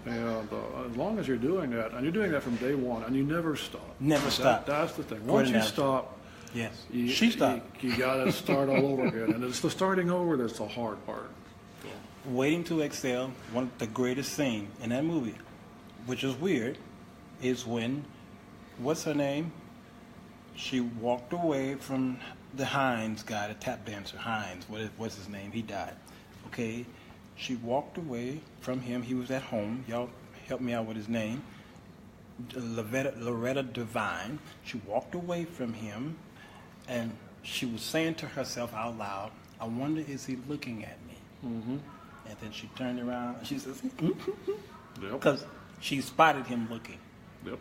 And as long as you're doing that, and you're doing that from day one, and you never stop. Never stop. That's the thing. Once you stop, yes, she stopped. You got to start all over again, and it's the starting over that's the hard part. So. Waiting to Exhale, one of the greatest scene in that movie, which is weird, is when, what's her name? She walked away from the Hines guy, the tap dancer, Hines. What's his name? He died. Okay. She walked away from him. He was at home. Y'all help me out with his name. Loretta Devine. She walked away from him, and she was saying to herself out loud, I wonder, is he looking at me? And then she turned around, and she says, because she spotted him looking. Yep.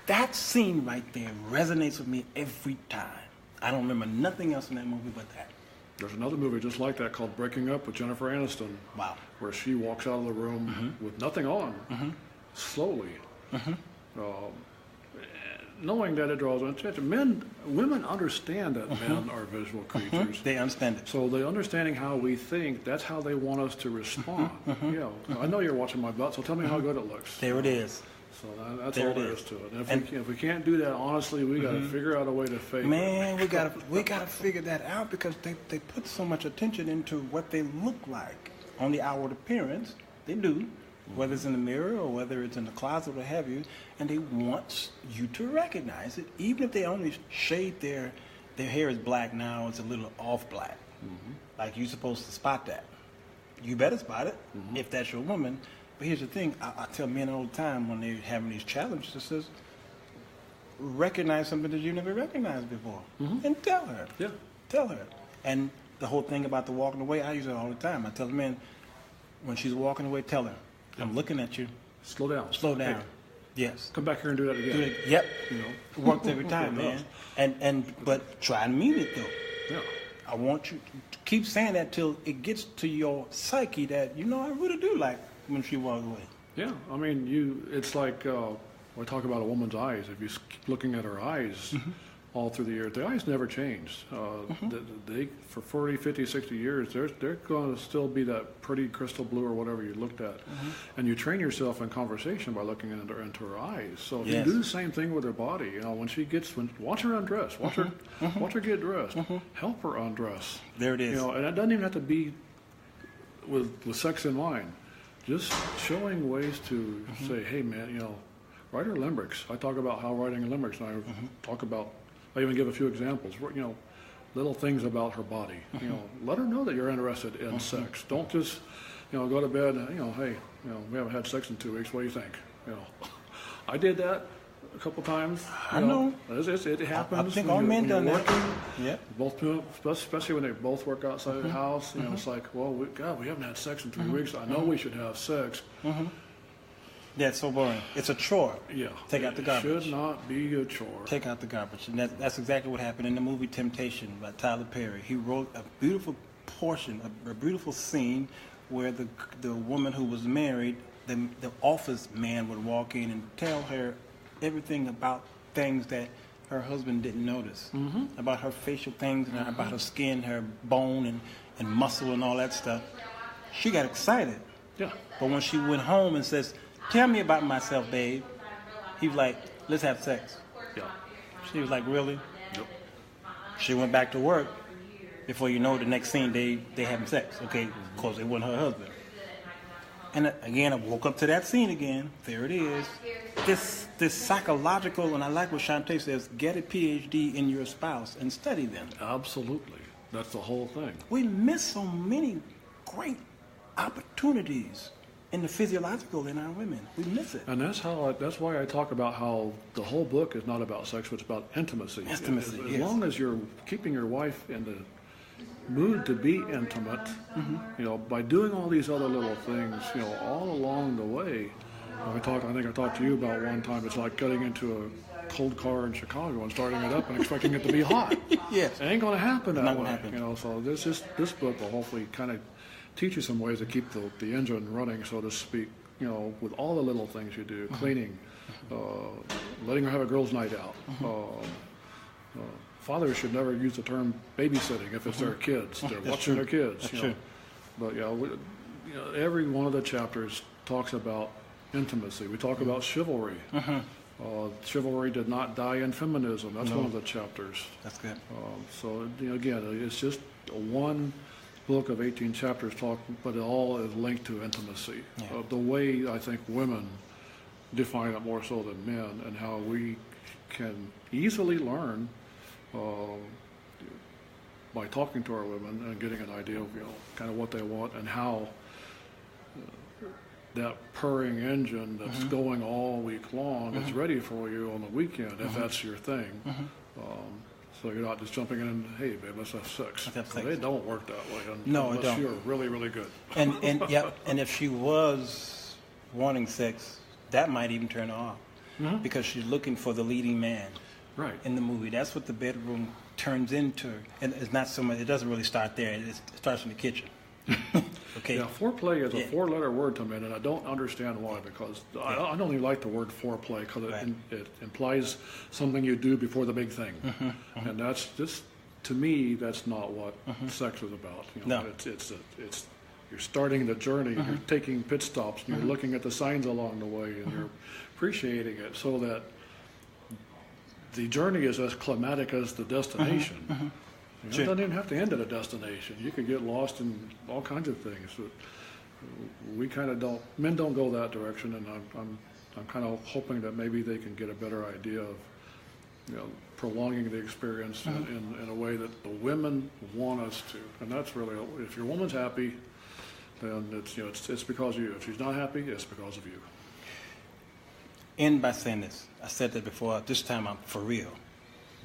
That scene right there resonates with me every time. I don't remember nothing else in that movie but that. There's another movie just like that called Breaking Up with Jennifer Aniston. Wow. Where she walks out of the room with nothing on, slowly. Knowing that it draws attention. Women understand that men are visual creatures. They understand it. So the understanding how we think, that's how they want us to respond. I know you're watching my butt, so tell me how good it looks. There it is. So that's all there is to it. And if we can't do that honestly, we got to figure out a way to fake it. Man, we gotta figure that out, because they put so much attention into what they look like on the outward appearance. They do, whether it's in the mirror or whether it's in the closet or what have you, and they want you to recognize it, even if they only shade their hair is black now, it's a little off black. Like you're supposed to spot that. You better spot it if that's your woman. But here's the thing, I tell men all the time when they're having these challenges, it says, recognize something that you never recognized before. And tell her. Yeah. Tell her. And the whole thing about the walking away, I use it all the time. I tell the men, when she's walking away, tell her, I'm looking at you. Slow down. Slow down. Hey, yes. come back here and do that again. Do it. Yep. It works every time, man. But try and mean it, though. Yeah. I want you to keep saying that till it gets to your psyche that, I really do like when she walks away. Yeah, I mean, it's like we talk about a woman's eyes. If you keep looking at her eyes all through the years, the eyes never changed. They for 40, 50, 60 years, they're going to still be that pretty crystal blue or whatever you looked at. And you train yourself in conversation by looking into her eyes. So if you do the same thing with her body, when watch her undress, watch her get dressed, help her undress. There it is. And it doesn't even have to be with sex in mind. Just showing ways to say, hey man, write her limericks. I talk about how writing limericks, and I even give a few examples. Little things about her body. Let her know that you're interested in sex. Don't just, go to bed and, hey, we haven't had sex in 2 weeks. What do you think? I did that a couple times. I know. It happens. I think all men done that. Yeah. Both, especially when they both work outside the house. It's like, well, we haven't had sex in 3 weeks. I know we should have sex. Yeah, it's so boring. It's a chore. Yeah. Take out the garbage. It should not be a chore. Take out the garbage. And that's exactly what happened in the movie Temptation by Tyler Perry. He wrote a beautiful portion, a beautiful scene where the woman who was married, the office man would walk in and tell her everything about things that her husband didn't notice, about her facial things, and about her skin, her bone and muscle and all that stuff. She got excited. Yeah. But when she went home and says, tell me about myself, babe, he was like, let's have sex. Yeah. She was like, really? Yep. She went back to work. Before you know, the next scene, they having sex, okay? Because it wasn't her husband. And again, I woke up to that scene again. There it is. This psychological, and I like what Shantae says, get a PhD in your spouse and study them. Absolutely. That's the whole thing. We miss so many great opportunities in the physiological in our women. We miss it. And that's why I talk about how the whole book is not about sex, but it's about intimacy. Intimacy, As yes. long as you're keeping your wife in the mood to be intimate, you know, by doing all these other little things, you know, all along the way. I think I talked to you about one time, it's like getting into a cold car in Chicago and starting it up and expecting it to be hot. Yes. It ain't going to happen that Not way. gonna happen. You know, so this book will hopefully kind of teach you some ways to keep the engine running, so to speak, you know, with all the little things you do, cleaning, letting her have a girls' night out. Fathers should never use the term babysitting if it's their kids. They're watching their kids. That's you know. true. But you know, every one of the chapters talks about intimacy. We talk about chivalry. Chivalry did not die in feminism. That's one of the chapters. That's good. So you know, again, it's just one book of 18 chapters but it all is linked to intimacy. Yeah. The way I think women define it more so than men, and how we can easily learn by talking to our women and getting an idea of, you know, kind of what they want and how that purring engine that's going all week long is ready for you on the weekend if that's your thing. So you're not just jumping in and, hey, babe, let's have sex. They don't work that way unless you're really, really good. And if she was wanting sex, that might even turn her off because she's looking for the leading man. Right. In the movie, that's what the bedroom turns into, and it's not so much. It doesn't really start there. It starts in the kitchen. Okay. Yeah, foreplay is a four-letter word to me, and I don't understand why. Because I don't even like the word foreplay because it implies something you do before the big thing, and that's just, to me, that's not what sex is about. You know, No. It's you're starting the journey. You're taking pit stops, and you're looking at the signs along the way, and you're appreciating it, so that the journey is as climatic as the destination. You know, it doesn't even have to end at a destination. You could get lost in all kinds of things. We kind of don't. Men don't go that direction, and I'm kind of hoping that maybe they can get a better idea of, you know, prolonging the experience in a way that the women want us to. And that's really, if your woman's happy, then it's because of you. If she's not happy, it's because of you. End by saying this. I said that before. This time I'm for real.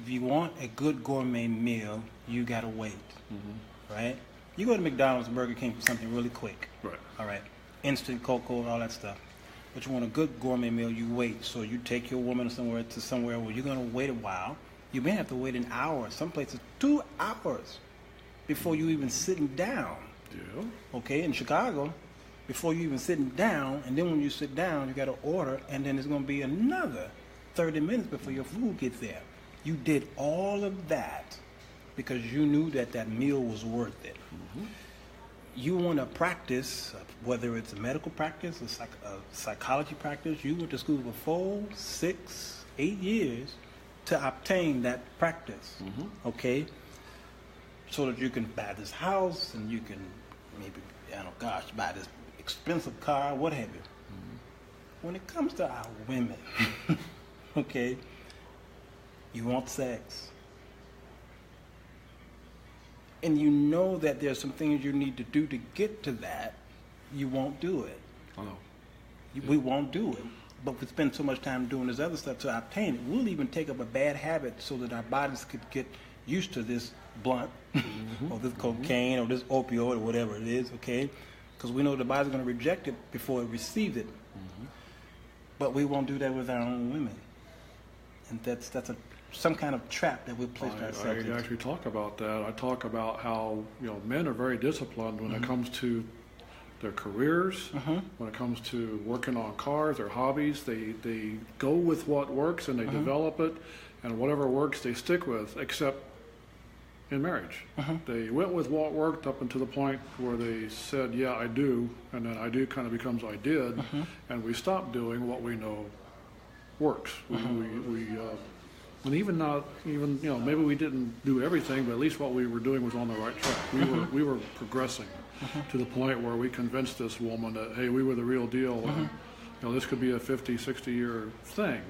If you want a good gourmet meal, you gotta wait, right? You go to McDonald's, Burger King for something really quick, Right. all right? Instant cocoa, all that stuff. But you want a good gourmet meal, you wait. So you take your woman somewhere where you're gonna wait a while. You may have to wait an hour. Some places 2 hours before you even sitting down. Yeah. Okay, in Chicago, before you even sitting down, and then when you sit down, you got to order, and then it's going to be another 30 minutes before your food gets there. You did all of that because you knew that that meal was worth it. You want to practice, whether it's a medical practice, a psychology practice, you went to school for 4, 6, 8 years to obtain that practice, okay? So that you can buy this house, and you can maybe, buy this expensive car, what have you. When it comes to our women, okay, you want sex. And you know that there's some things you need to do to get to that, you won't do it. We won't do it. But we spend so much time doing this other stuff to obtain it. We'll even take up a bad habit so that our bodies could get used to this blunt or this cocaine or this opioid or whatever it is, okay? Because we know the body's going to reject it before it receives it. But we won't do that with our own women. And that's some kind of trap that we've placed ourselves in. I actually talk about that. I talk about how, you know, men are very disciplined when it comes to their careers, when it comes to working on cars, their hobbies. They go with what works and they develop it, and whatever works they stick with, except in marriage. They went with what worked up until the point where they said, yeah, I do, and then I do kind of becomes I did, and we stop doing what we know works. And even maybe we didn't do everything, but at least what we were doing was on the right track. We were progressing to the point where we convinced this woman that, hey, we were the real deal. And, this could be a 50, 60-year thing.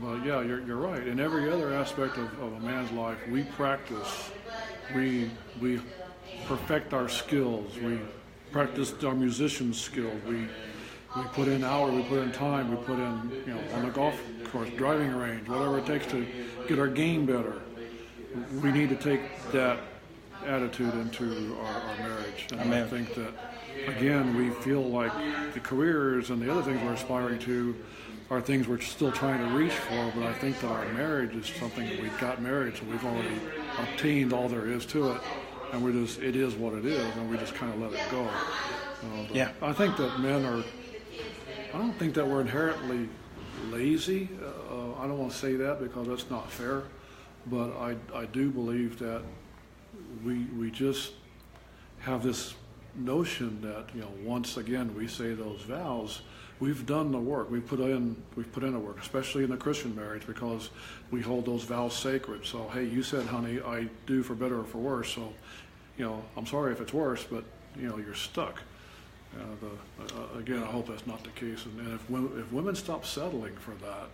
But yeah, you're right. In every other aspect of a man's life, we practice, we perfect our skills, we practice our musician skills, we put in hours, we put in time, we put in, on the golf course, driving range, whatever it takes to get our game better. We need to take that attitude into our marriage. And I think that, again, we feel like the careers and the other things we're aspiring to are things we're still trying to reach for, but I think that our marriage is something that we've got married, so we've already obtained all there is to it, and it is what it is, and we just kind of let it go. Yeah. I think that I don't think that we're inherently lazy. I don't want to say that because that's not fair, but I do believe that we just have this notion that, once again we say those vows, we've done the work. We've put in the work, especially in the Christian marriage, because we hold those vows sacred. So, hey, you said, honey, I do for better or for worse. So, I'm sorry if it's worse, but you're stuck. Again, I hope that's not the case. And if women stop settling for that,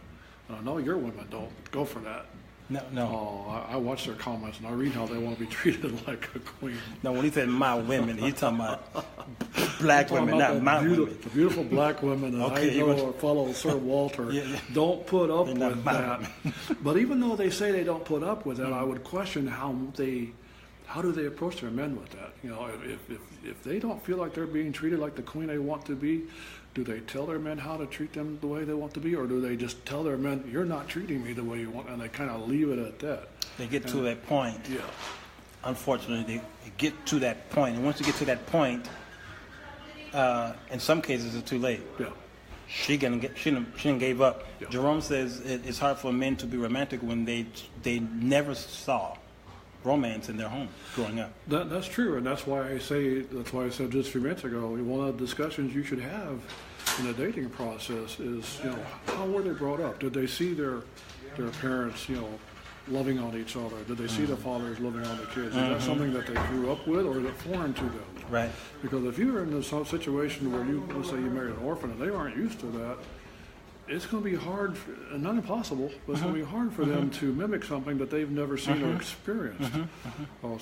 and I know your women don't go for that. No. I watch their comments and I read how they want to be treated like a queen. No, when he said my women, he's talking about black women, not my women. The beautiful black women that I know follow Sir Walter don't put up with that. But even though they say they don't put up with that, I would question how do they approach their men with that? If they don't feel like they're being treated like the queen they want to be, do they tell their men how to treat them the way they want to be, or do they just tell their men, you're not treating me the way you want, and they kind of leave it at that? They get to that point. Yeah. Unfortunately, they get to that point, and once you get to that point, in some cases it's too late. Yeah. She done gave up. Yeah. Jerome says it's hard for men to be romantic when they never saw romance in their home growing up. That's true, and that's why I said just a few minutes ago, one of the discussions you should have in the dating process is, how were they brought up? Did they see their parents, loving on each other? Did they see the fathers loving on the kids? Is that something that they grew up with, or is it foreign to them? Right. Because if you're in this situation where let's say you married an orphan and they aren't used to that, it's going to be hard, not impossible, but it's going to be hard for them to mimic something that they've never seen or experienced.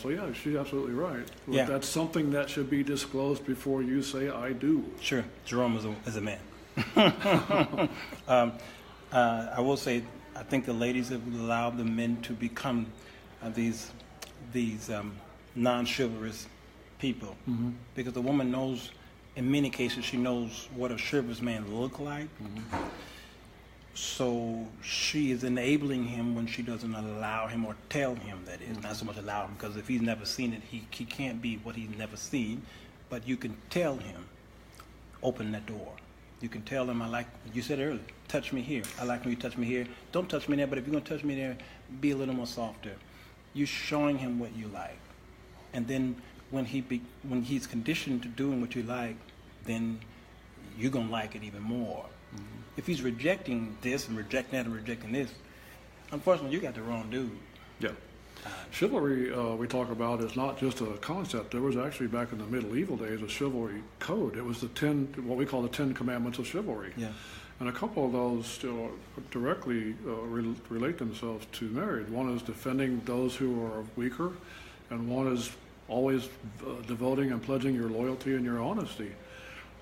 So yeah, she's absolutely right. Yeah. That's something that should be disclosed before you say I do. Sure, Jerome is a man. I will say, I think the ladies have allowed the men to become these non-chivalrous people, because the woman knows, in many cases, she knows what a chivalrous man look like. So she is enabling him when she doesn't allow him or tell him, that is. Not so much allow him, because if he's never seen it, he can't be what he's never seen. But you can tell him, open that door. You can tell him, I like, you said earlier, touch me here. I like when you touch me here. Don't touch me there, but if you're going to touch me there, be a little more softer. You're showing him what you like. And then when he's conditioned to doing what you like, then you're going to like it even more. If he's rejecting this and rejecting that and rejecting this, unfortunately, you got the wrong dude. Yeah. Chivalry, we talk about, is not just a concept. There was actually, back in the medieval days, a chivalry code. It was what we call the 10 Commandments of Chivalry. Yeah. And a couple of those still directly relate themselves to marriage. One is defending those who are weaker, and one is always devoting and pledging your loyalty and your honesty.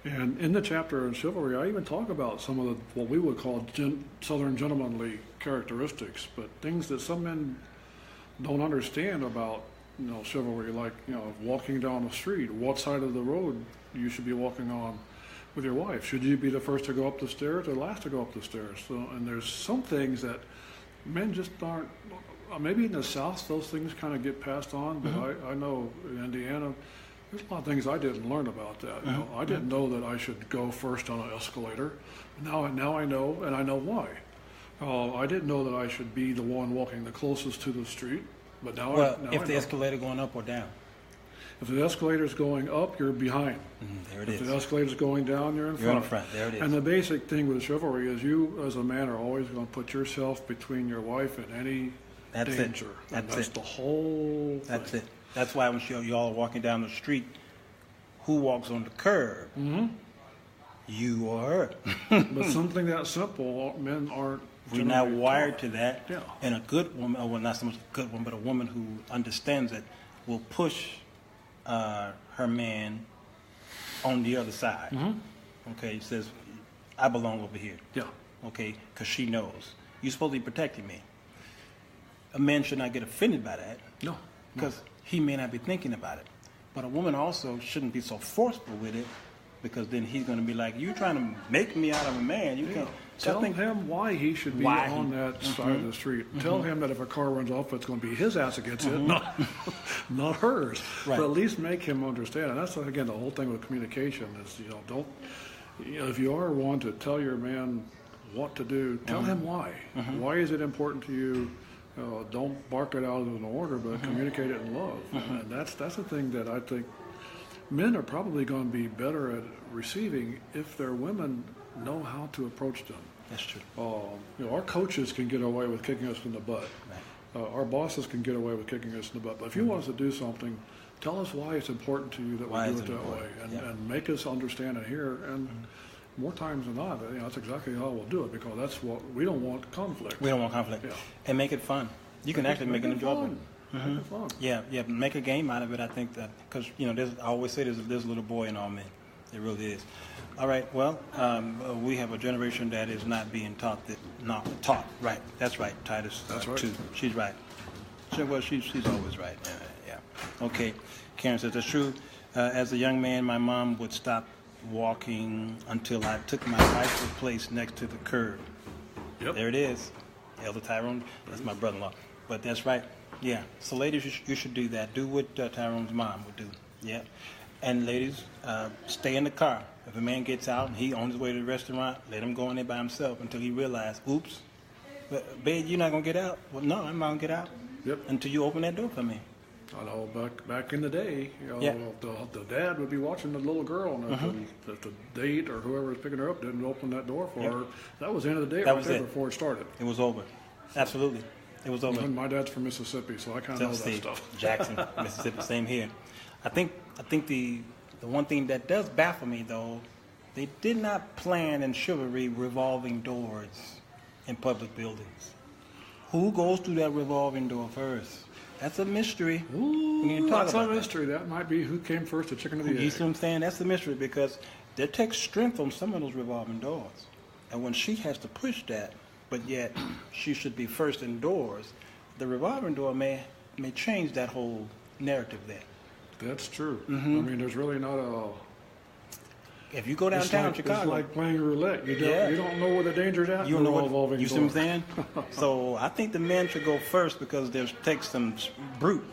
And in the chapter on chivalry, I even talk about some of what we would call Southern gentlemanly characteristics, but things that some men don't understand about, chivalry, like, walking down the street, what side of the road you should be walking on with your wife. Should you be the first to go up the stairs or last to go up the stairs? So, and there's some things that men just aren't. Maybe in the South those things kind of get passed on, but I know in Indiana, there's a lot of things I didn't learn about that. I didn't know that I should go first on an escalator. Now I know, and I know why. I didn't know that I should be the one walking the closest to the street, but now the escalator going up or down? If the escalator's going up, you're behind. There it If is. the escalator's going down, you're in front. You're in front. There it is. And the basic thing with chivalry is you, as a man, are always going to put yourself between your wife and any That's danger. it. And That's that's the whole thing. That's it. That's why when y'all are walking down the street, who walks on the curb? You or her. But something that simple, men aren't. We're now generally wired taught. to that. Yeah. And a good woman, well, not so much a good woman, but a woman who understands it will push her man on the other side. Okay, says, I belong over here. Yeah. Okay, because she knows. You're supposed to be protecting me. A man should not get offended by that. No. Because he may not be thinking about it. But a woman also shouldn't be so forceful with it, because then he's going to be like, you're trying to make me out of a man. You can't. So Tell him why he should be why on that side of the street. Tell him that if a car runs off, it's going to be his ass that gets hit, not hers. Right. But at least make him understand. And that's, again, the whole thing with communication is, don't, if you are one to tell your man what to do, tell him why. Why is it important to you? Don't bark it out as an order, but communicate it in love. And that's the thing that I think men are probably going to be better at receiving if their women know how to approach them. That's true. Our coaches can get away with kicking us in the butt. Right. Our bosses can get away with kicking us in the butt. But if you want us to do something, tell us why it's important to you that Why we do is it it that way, important? and make us understand and hear. And more times than not, that's exactly how we'll do it, because that's what we don't want conflict. We don't want conflict. Yeah. And make it fun. You can actually make it enjoyable. fun. Make it fun. Yeah, make a game out of it. I think that because I always say there's a little boy in all men. It really is. All right. Well, we have a generation that is not being taught taught. Right. That's right. Titus. That's right. 2. She's right. She's always right. Yeah. Okay. Karen says it's true. As a young man, my mom would stop walking until I took my rightful place next to the curb. Yep. There it is. Elder Tyrone. That's my brother-in-law. But that's right. Yeah. So ladies, you should do that. Do what Tyrone's mom would do. Yeah. And ladies, stay in the car. If a man gets out and he on his way to the restaurant, let him go in there by himself until he realizes, oops, babe, you're not going to get out? Well, no, I'm not going to get out. Yep. Until you open that door for me. I know back in the day, the dad would be watching the little girl, and if the date or whoever was picking her up didn't open that door for her, that was the end of the day before it started. It was over. Absolutely. It was over. And my dad's from Mississippi, so I kind of know that stuff. Jackson, Mississippi, same here. I think the one thing that does baffle me, though, they did not plan in chivalry revolving doors in public buildings. Who goes through that revolving door first? That's a mystery. Ooh, that's a mystery. That might be who came first, the chicken or the egg. You see what I'm saying? That's the mystery, because there takes strength on some of those revolving doors. And when she has to push that, but yet she should be first indoors, the revolving door may change that whole narrative there. That's true. I mean, there's really not a... If you go downtown Chicago... It's like playing roulette. You don't know where the danger's at. You don't know revolving you see what I'm saying? So I think the men should go first, because there's takes some brute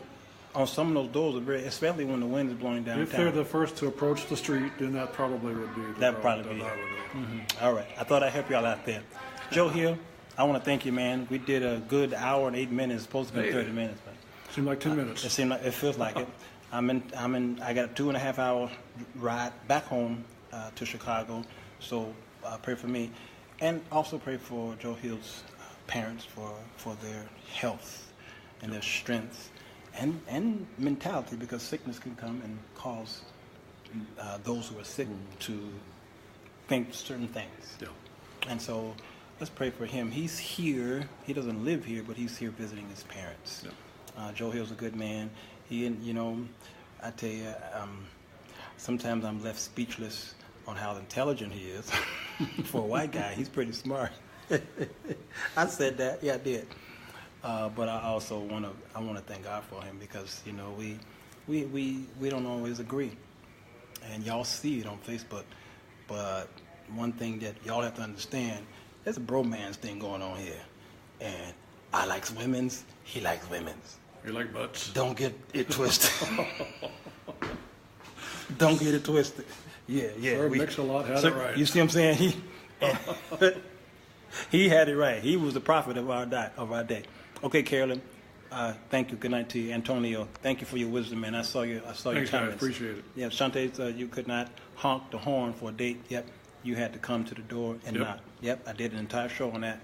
on some of those doors, especially when the wind is blowing downtown. If they're the first to approach the street, then that probably would be the That probably be it. All right. I thought I'd help y'all out there. Joe Hill, I want to thank you, man. We did a good hour and 8 minutes. It's supposed to be 30 minutes, but seemed like 10 minutes. It feels like it. I got a 2.5 hour ride back home to Chicago, so pray for me, and also pray for Joe Hill's parents for their health and their strength and mentality, because sickness can come and cause those who are sick to think certain things. Yeah. And so let's pray for him. He's here. He doesn't live here, but he's here visiting his parents. Yeah. Joe Hill's a good man. I tell you, sometimes I'm left speechless on how intelligent he is. For a white guy, he's pretty smart. I said that. Yeah, I did. But I also want to thank God for him, because we don't always agree, and y'all see it on Facebook. But one thing that y'all have to understand, there's a bromance thing going on here, and I likes women's, he likes women's. You like butts? Don't get it twisted. Don't get it twisted. Yeah. Sir Mix-a-Lot had it right. You see what I'm saying? He had it right. He was the prophet of our day. Okay, Carolyn, Thank you. Good night to you, Antonio. Thank you for your wisdom, man. I saw your Thanks, comments. guys. Appreciate it. Yeah, Shante, you could not honk the horn for a date. Yep, you had to come to the door and knock. Yep, I did an entire show on that.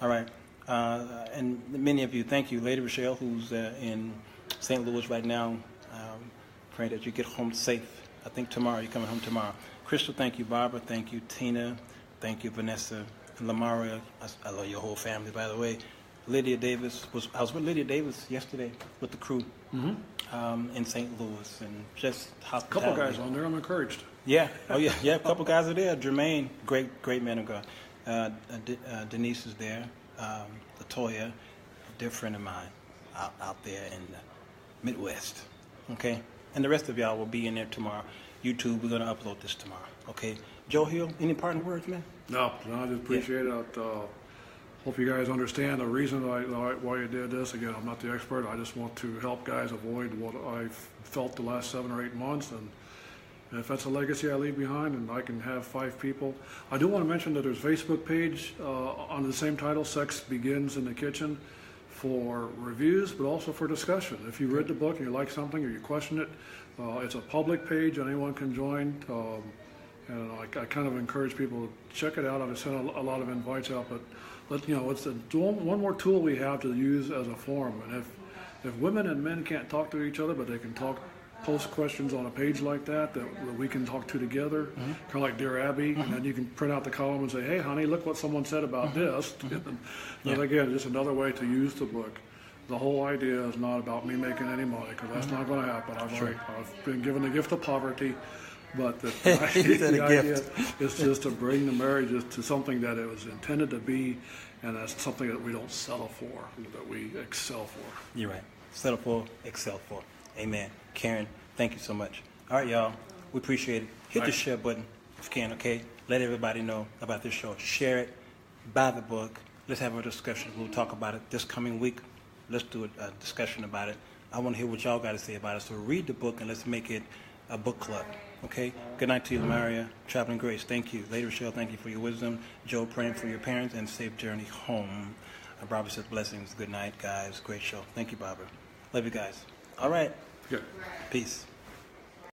All right, and many of you, thank you, Lady Rochelle, who's in St. Louis right now. Pray that you get home safe. I think tomorrow you're coming home tomorrow. Crystal, thank you. Barbara, thank you. Tina, thank you. Vanessa, and Lamaria. I love your whole family, by the way. Lydia Davis I was with Lydia Davis yesterday with the crew in St. Louis, and just hospitality. A couple guys on there. I'm encouraged. Yeah. Oh yeah. Yeah. A couple guys are there. Jermaine, great man of God. Denise is there. Latoya, a dear friend of mine, out there in the Midwest. Okay. And the rest of y'all will be in there tomorrow. YouTube, we're going to upload this tomorrow. Okay. Joe Hill, any parting words, man? No, I just appreciate it. Hope you guys understand the reason why you did this. Again, I'm not the expert. I just want to help guys avoid what I've felt the last 7 or 8 months. And if that's a legacy I leave behind and I can have 5 people. I do want to mention that there's a Facebook page under the same title, Sex Begins in the Kitchen, for reviews, but also for discussion. If you read the book and you like something or you question it, it's a public page and anyone can join. And I kind of encourage people to check it out. I've sent a lot of invites out, but it's one more tool we have to use as a forum. And if women and men can't talk to each other, but they can post questions on a page like that we can talk to together, kind of like Dear Abby, and then you can print out the column and say, hey, honey, look what someone said about this. And again, just another way to use the book. The whole idea is not about me making any money, because that's not going to happen. I've been given the gift of poverty, but the idea is just to bring the marriage to something that it was intended to be, and that's something that we don't settle for, that we excel for. You're right. Settle for, excel for. Amen. Karen, thank you so much. All right, y'all. We appreciate it. Hit the share button if you can, okay? Let everybody know about this show. Share it. Buy the book. Let's have a discussion. We'll talk about it this coming week. Let's do a discussion about it. I want to hear what y'all got to say about it. So read the book and let's make it a book club, okay? Good night to you, Maria. Traveling Grace, thank you. Lady Rochelle, thank you for your wisdom. Joe, praying for your parents and safe journey home. Barbara says blessings. Good night, guys. Great show. Thank you, Barbara. Love you guys. All right. Good. Peace.